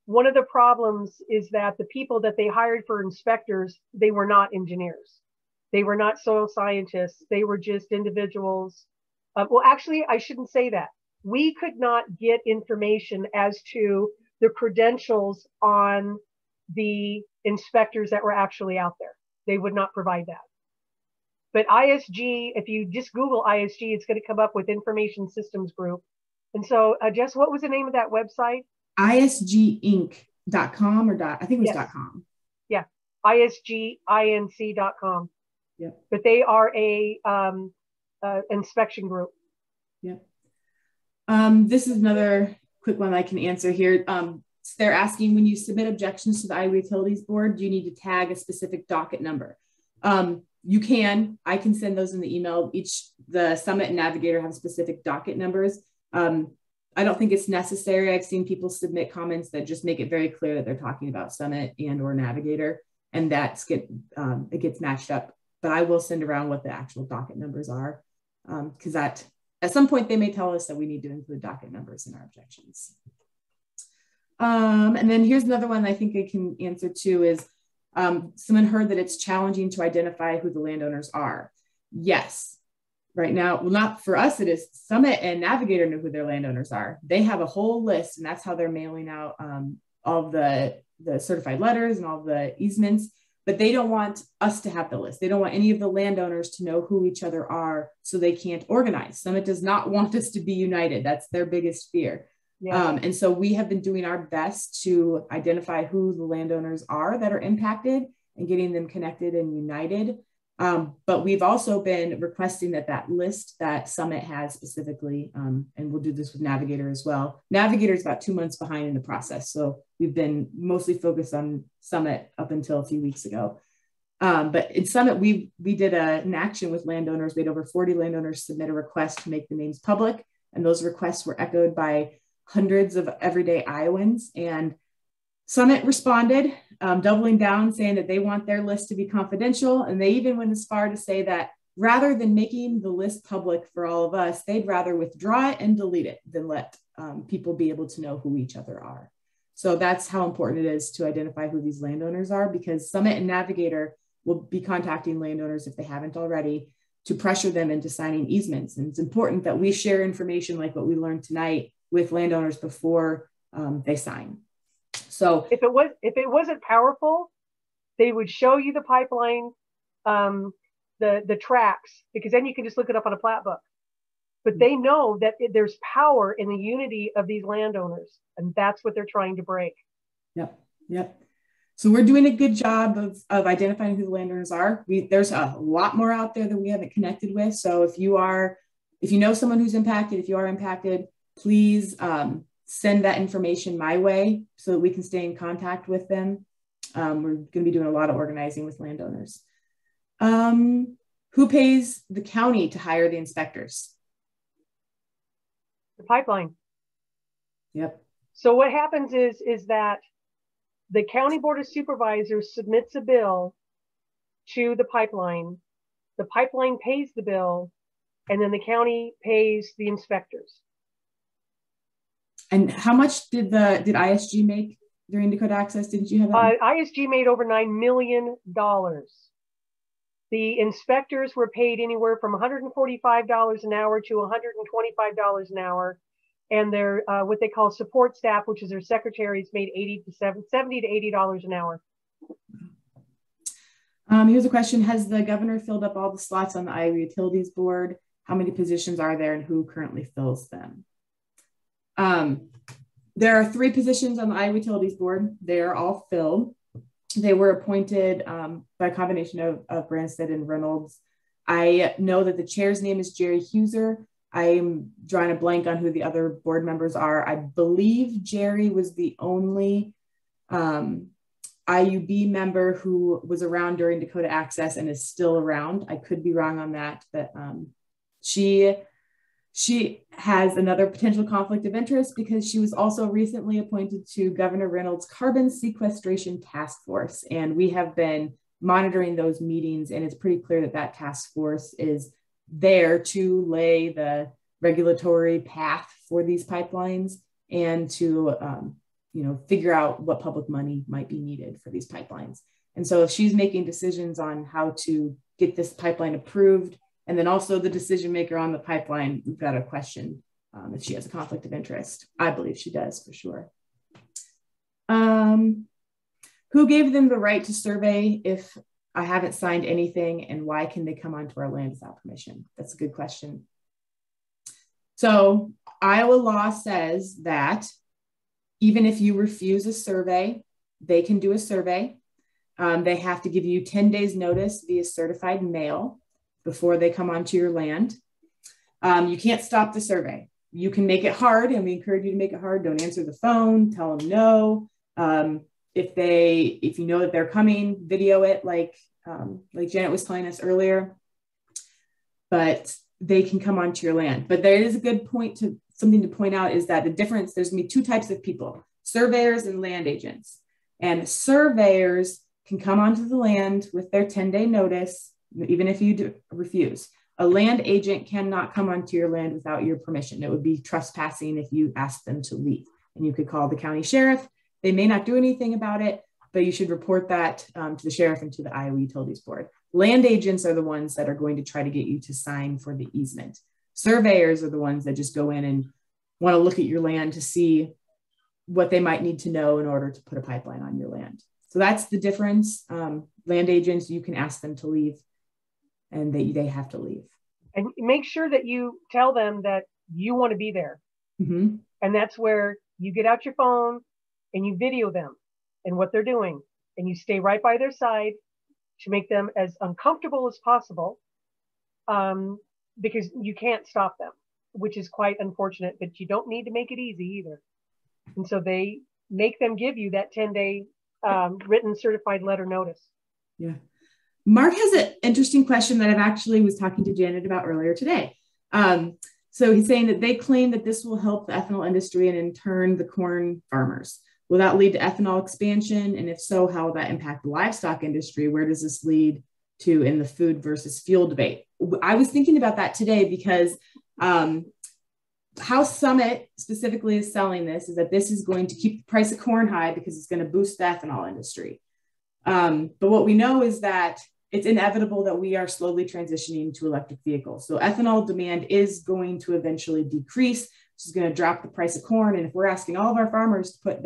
One of the problems is that the people that they hired for inspectors, they were not engineers. They were not soil scientists. They were just individuals. Well, actually, I shouldn't say that. We could not get information as to the credentials on the inspectors that were actually out there. They would not provide that. But ISG, if you just Google ISG, it's going to come up with Information Systems Group. And so, Jess, what was the name of that website? ISGinc.com or I think it was .com. Yeah, ISGinc.com. Yeah. But they are a inspection group. Yeah. This is another quick one I can answer here. They're asking, when you submit objections to the Iowa Utilities Board, do you need to tag a specific docket number? You can. I can send those in the email. The Summit and Navigator have specific docket numbers. I don't think it's necessary. I've seen people submit comments that just make it very clear that they're talking about Summit and or Navigator, and it gets matched up. But I will send around what the actual docket numbers are, because at some point they may tell us that we need to include docket numbers in our objections. And then here's another one I think I can answer too is, someone heard that it's challenging to identify who the landowners are. Yes, right now, well, not for us, it is. Summit and Navigator know who their landowners are. They have a whole list, and that's how they're mailing out all of the certified letters and all the easements, but they don't want us to have the list. They don't want any of the landowners to know who each other are, so they can't organize. Summit does not want us to be united. That's their biggest fear. Yeah. And so we have been doing our best to identify who the landowners are that are impacted and getting them connected and united. But we've also been requesting that list that Summit has specifically, and we'll do this with Navigator as well. Navigator is about 2 months behind in the process. So we've been mostly focused on Summit up until a few weeks ago. But in Summit, we did an action with landowners. We had over 40 landowners submit a request to make the names public. And those requests were echoed by hundreds of everyday Iowans, and Summit responded, doubling down, saying that they want their list to be confidential. And they even went as far to say that rather than making the list public for all of us, they'd rather withdraw it and delete it than let people be able to know who each other are. So that's how important it is to identify who these landowners are, because Summit and Navigator will be contacting landowners, if they haven't already, to pressure them into signing easements. And it's important that we share information like what we learned tonight with landowners before they sign. So if it wasn't powerful, they would show you the pipeline, the tracks, because then you can just look it up on a plat book. But they know that there's power in the unity of these landowners, and that's what they're trying to break. Yep. So we're doing a good job of identifying who the landowners are. There's a lot more out there that we haven't connected with. So if you know someone who's impacted, if you are impacted, please send that information my way so that we can stay in contact with them. We're going to be doing a lot of organizing with landowners. Who pays the county to hire the inspectors? The pipeline. Yep. So what happens is that the county board of supervisors submits a bill to the pipeline pays the bill, and then the county pays the inspectors. And how much did ISG make during Dakota Access? Didn't you have that? ISG made over $9 million. The inspectors were paid anywhere from $145 an hour to $125 an hour. And their what they call support staff, which is their secretaries, made $70 to $80 an hour. Here's a question. Has the governor filled up all the slots on the Iowa Utilities Board? How many positions are there and who currently fills them? There are 3 positions on the Iowa Utilities Board. They are all filled. They were appointed by a combination of Branstad and Reynolds. I know that the chair's name is Jerry Huser. I'm drawing a blank on who the other board members are. I believe Jerry was the only IUB member who was around during Dakota Access and is still around. I could be wrong on that, but she has another potential conflict of interest because she was also recently appointed to Governor Reynolds' Carbon Sequestration Task Force. And we have been monitoring those meetings, and it's pretty clear that that task force is there to lay the regulatory path for these pipelines and to figure out what public money might be needed for these pipelines. And so if she's making decisions on how to get this pipeline approved, and then also the decision maker on the pipeline, we've got to question if she has a conflict of interest. I believe she does for sure. Who gave them the right to survey if I haven't signed anything, and why can they come onto our land without permission? That's a good question. So Iowa law says that even if you refuse a survey, they can do a survey. They have to give you 10 days notice via certified mail before they come onto your land. You can't stop the survey. You can make it hard, and we encourage you to make it hard. Don't answer the phone, tell them no. If you know that they're coming, video it like Janet was telling us earlier, but they can come onto your land. But there is a good point something to point out is that the difference, there's gonna be 2 types of people, surveyors and land agents. And surveyors can come onto the land with their 10-day notice, even if you refuse. A land agent cannot come onto your land without your permission. It would be trespassing if you asked them to leave. And you could call the county sheriff. They may not do anything about it, but you should report that to the sheriff and to the Iowa Utilities Board. Land agents are the ones that are going to try to get you to sign for the easement. Surveyors are the ones that just go in and want to look at your land to see what they might need to know in order to put a pipeline on your land. So that's the difference. Land agents, you can ask them to leave, and they have to leave. And make sure that you tell them that you want to be there. Mm-hmm. And that's where you get out your phone and you video them and what they're doing. And you stay right by their side to make them as uncomfortable as possible, because you can't stop them, which is quite unfortunate, but you don't need to make it easy either. And so they make them give you that 10-day written certified letter notice. Yeah. Mark has an interesting question that I've actually was talking to Janet about earlier today. So he's saying that they claim that this will help the ethanol industry and in turn the corn farmers. Will that lead to ethanol expansion? And if so, how will that impact the livestock industry? Where does this lead to in the food versus fuel debate? I was thinking about that today because how Summit specifically is selling this is that this is going to keep the price of corn high because it's going to boost the ethanol industry. But what we know is that it's inevitable that we are slowly transitioning to electric vehicles. So ethanol demand is going to eventually decrease, which is going to drop the price of corn. And if we're asking all of our farmers to put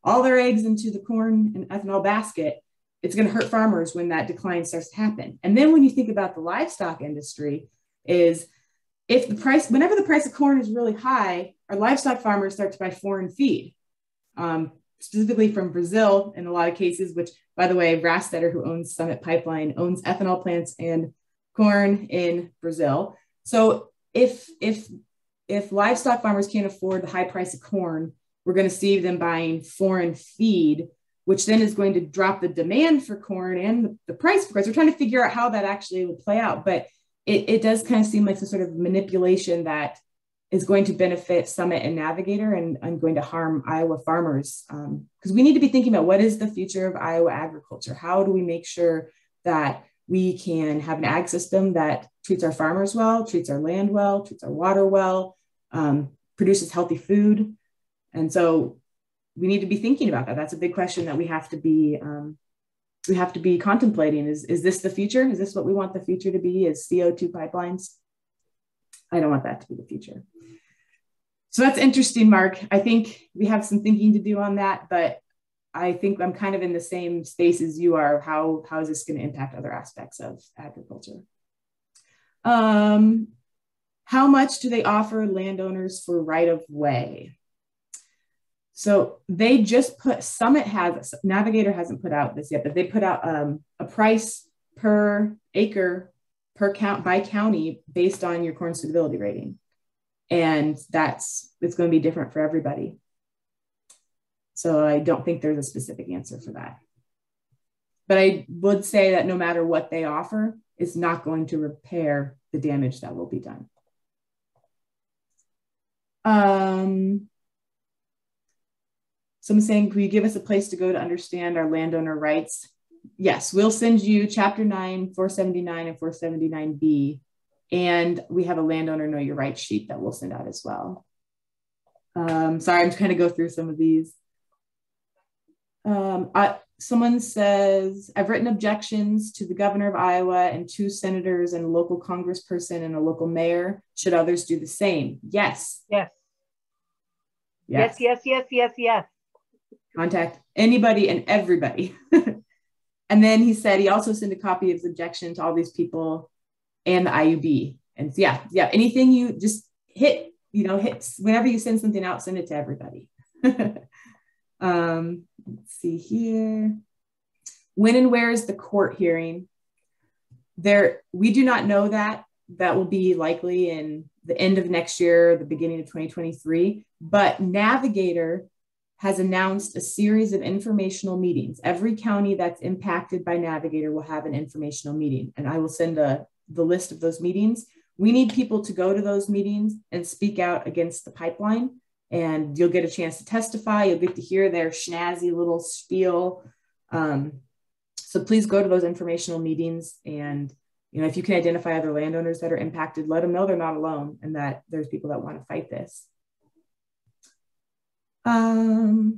all their eggs into the corn and ethanol basket, it's going to hurt farmers when that decline starts to happen. And then when you think about the livestock industry, is whenever the price of corn is really high, our livestock farmers start to buy foreign feed, specifically from Brazil in a lot of cases, which, by the way, Rastetter, who owns Summit Pipeline, owns ethanol plants and corn in Brazil. So if livestock farmers can't afford the high price of corn, we're going to see them buying foreign feed which then is going to drop the demand for corn and the price for corn. So we're trying to figure out how that actually would play out. But it does kind of seem like some sort of manipulation that is going to benefit Summit and Navigator and going to harm Iowa farmers. Because we need to be thinking about what is the future of Iowa agriculture? How do we make sure that we can have an ag system that treats our farmers well, treats our land well, treats our water well, produces healthy food? And so we need to be thinking about that. That's a big question that we have to be contemplating. Is this the future? Is this what we want the future to be? Is CO2 pipelines? I don't want that to be the future. So that's interesting, Mark. I think we have some thinking to do on that, but I think I'm kind of in the same space as you are. How is this going to impact other aspects of agriculture? How much do they offer landowners for right of way? So they just put, Navigator hasn't put out this yet, but they put out a price per acre by county based on your corn suitability rating. And it's going to be different for everybody. So I don't think there's a specific answer for that. But I would say that no matter what they offer, it's not going to repair the damage that will be done. Someone's saying, can you give us a place to go to understand our landowner rights? Yes, we'll send you Chapter 9, 479 and 479B. And we have a landowner know your rights sheet that we'll send out as well. Sorry, I'm trying to go through some of these. Someone says, I've written objections to the governor of Iowa and 2 senators and a local congressperson and a local mayor. Should others do the same? Yes. Yes. Yes. Yes, yes, yes, yes, yes. Contact anybody and everybody. And then he said he also sent a copy of his objection to all these people and the IUB. And yeah, anything you just hit whenever you send something out, send it to everybody. Let's see here. When and where is the court hearing? We do not know that. That will be likely in the end of next year, the beginning of 2023. But Navigator has announced a series of informational meetings. Every county that's impacted by Navigator will have an informational meeting. And I will send the list of those meetings. We need people to go to those meetings and speak out against the pipeline. And you'll get a chance to testify. You'll get to hear their snazzy little spiel. So please go to those informational meetings. And if you can identify other landowners that are impacted, let them know they're not alone and that there's people that want to fight this. All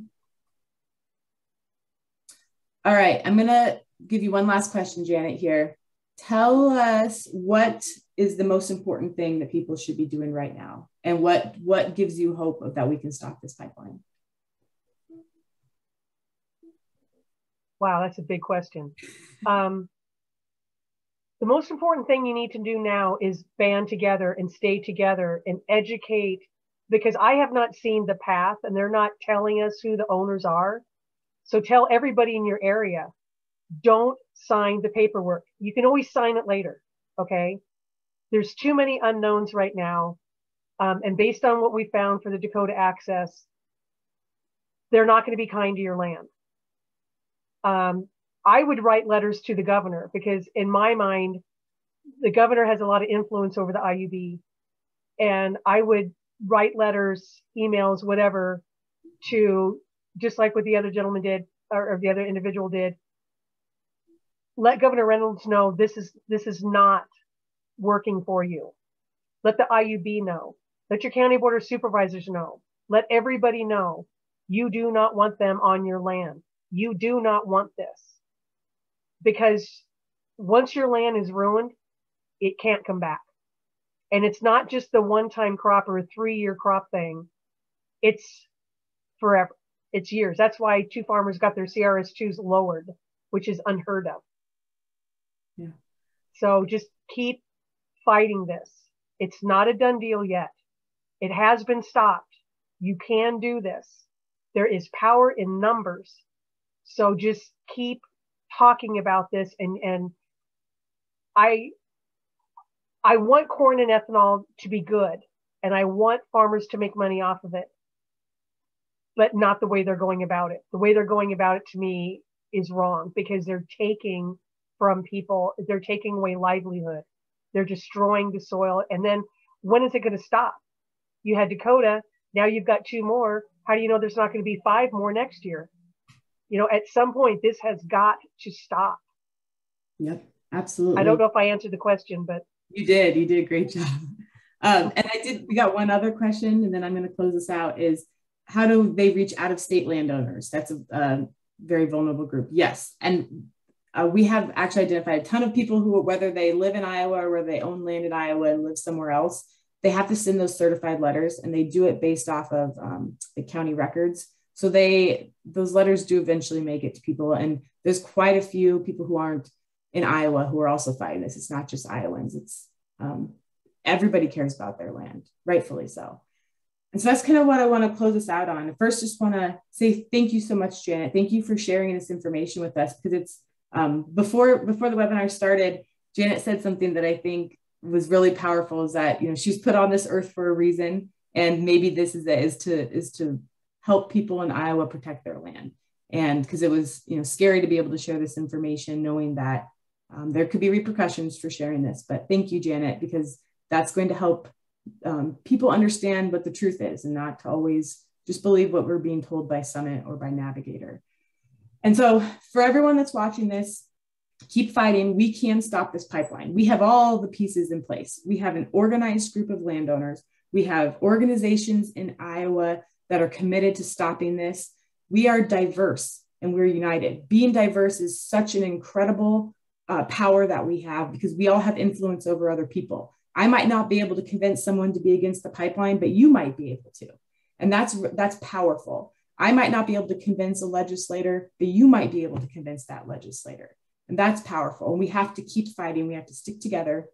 right, I'm going to give you one last question, Janet, here. Tell us what is the most important thing that people should be doing right now, and what gives you hope that we can stop this pipeline? Wow, that's a big question. The most important thing you need to do now is band together and stay together and educate, because I have not seen the path and they're not telling us who the owners are. So tell everybody in your area, don't sign the paperwork. You can always sign it later, okay? There's too many unknowns right now. And based on what we found for the Dakota access, they're not going to be kind to your land. I would write letters to the governor because in my mind, the governor has a lot of influence over the IUB. And I would write letters, emails, whatever, to, just like what the other gentleman did, or the other individual did, let Governor Reynolds know this is not working for you. Let the IUB know. Let your county board of supervisors know. Let everybody know you do not want them on your land. You do not want this. Because once your land is ruined, it can't come back. And it's not just the one-time crop or a 3-year crop thing. It's forever. It's years. That's why 2 farmers got their CRS2s lowered, which is unheard of. Yeah. So just keep fighting this. It's not a done deal yet. It has been stopped. You can do this. There is power in numbers. So just keep talking about this. And I want corn and ethanol to be good. And I want farmers to make money off of it. but not the way they're going about it. The way they're going about it to me is wrong, because they're taking from people, they're taking away livelihood. They're destroying the soil. And then when is it going to stop? You had Dakota, now you've got 2 more. How do you know there's not going to be 5 more next year? You know, at some point, this has got to stop. Yep, absolutely. I don't know if I answered the question, but. You did a great job. And we got one other question, and then I'm going to close this out, is how do they reach out-of-state landowners? That's a very vulnerable group. Yes. And we have actually identified a ton of people who, whether they live in Iowa or whether they own land in Iowa and live somewhere else, they have to send those certified letters, and they do it based off of the county records. So those letters do eventually make it to people. And there's quite a few people who aren't in Iowa who are also fighting this. It's not just Iowans. It's everybody cares about their land, rightfully so. And so that's kind of what I want to close this out on. First, just want to say thank you so much, Janet. Thank you for sharing this information with us, because it's before the webinar started, Janet said something that I think was really powerful, is that, you know, she's put on this earth for a reason, and maybe this is to help people in Iowa protect their land. And because it was, you know, scary to be able to share this information, knowing that there could be repercussions for sharing this. But thank you, Janet, because that's going to help people understand what the truth is, and not to always just believe what we're being told by Summit or by Navigator. And so for everyone that's watching this, keep fighting. We can stop this pipeline. We have all the pieces in place. We have an organized group of landowners. We have organizations in Iowa that are committed to stopping this. We are diverse and we're united. Being diverse is such an incredible power that we have, because we all have influence over other people. I might not be able to convince someone to be against the pipeline, but you might be able to. And that's powerful. I might not be able to convince a legislator, but you might be able to convince that legislator. And that's powerful. And we have to keep fighting. We have to stick together.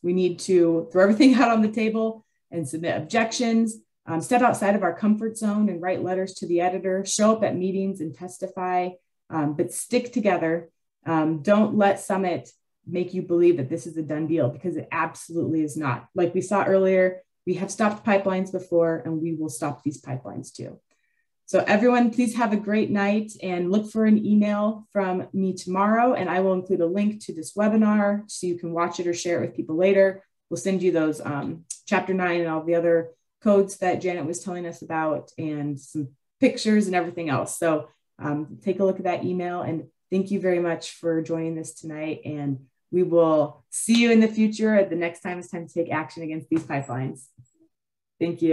We need to throw everything out on the table and submit objections, step outside of our comfort zone and write letters to the editor, show up at meetings and testify, but stick together. Don't let Summit make you believe that this is a done deal, because it absolutely is not. Like we saw earlier, we have stopped pipelines before, and we will stop these pipelines too. So everyone, please have a great night, and look for an email from me tomorrow, and I will include a link to this webinar so you can watch it or share it with people later. We'll send you those chapter 9 and all the other codes that Janet was telling us about, and some pictures and everything else. So take a look at that email, and thank you very much for joining this tonight. And we will see you in the future at the next time it's time to take action against these pipelines. Thank you.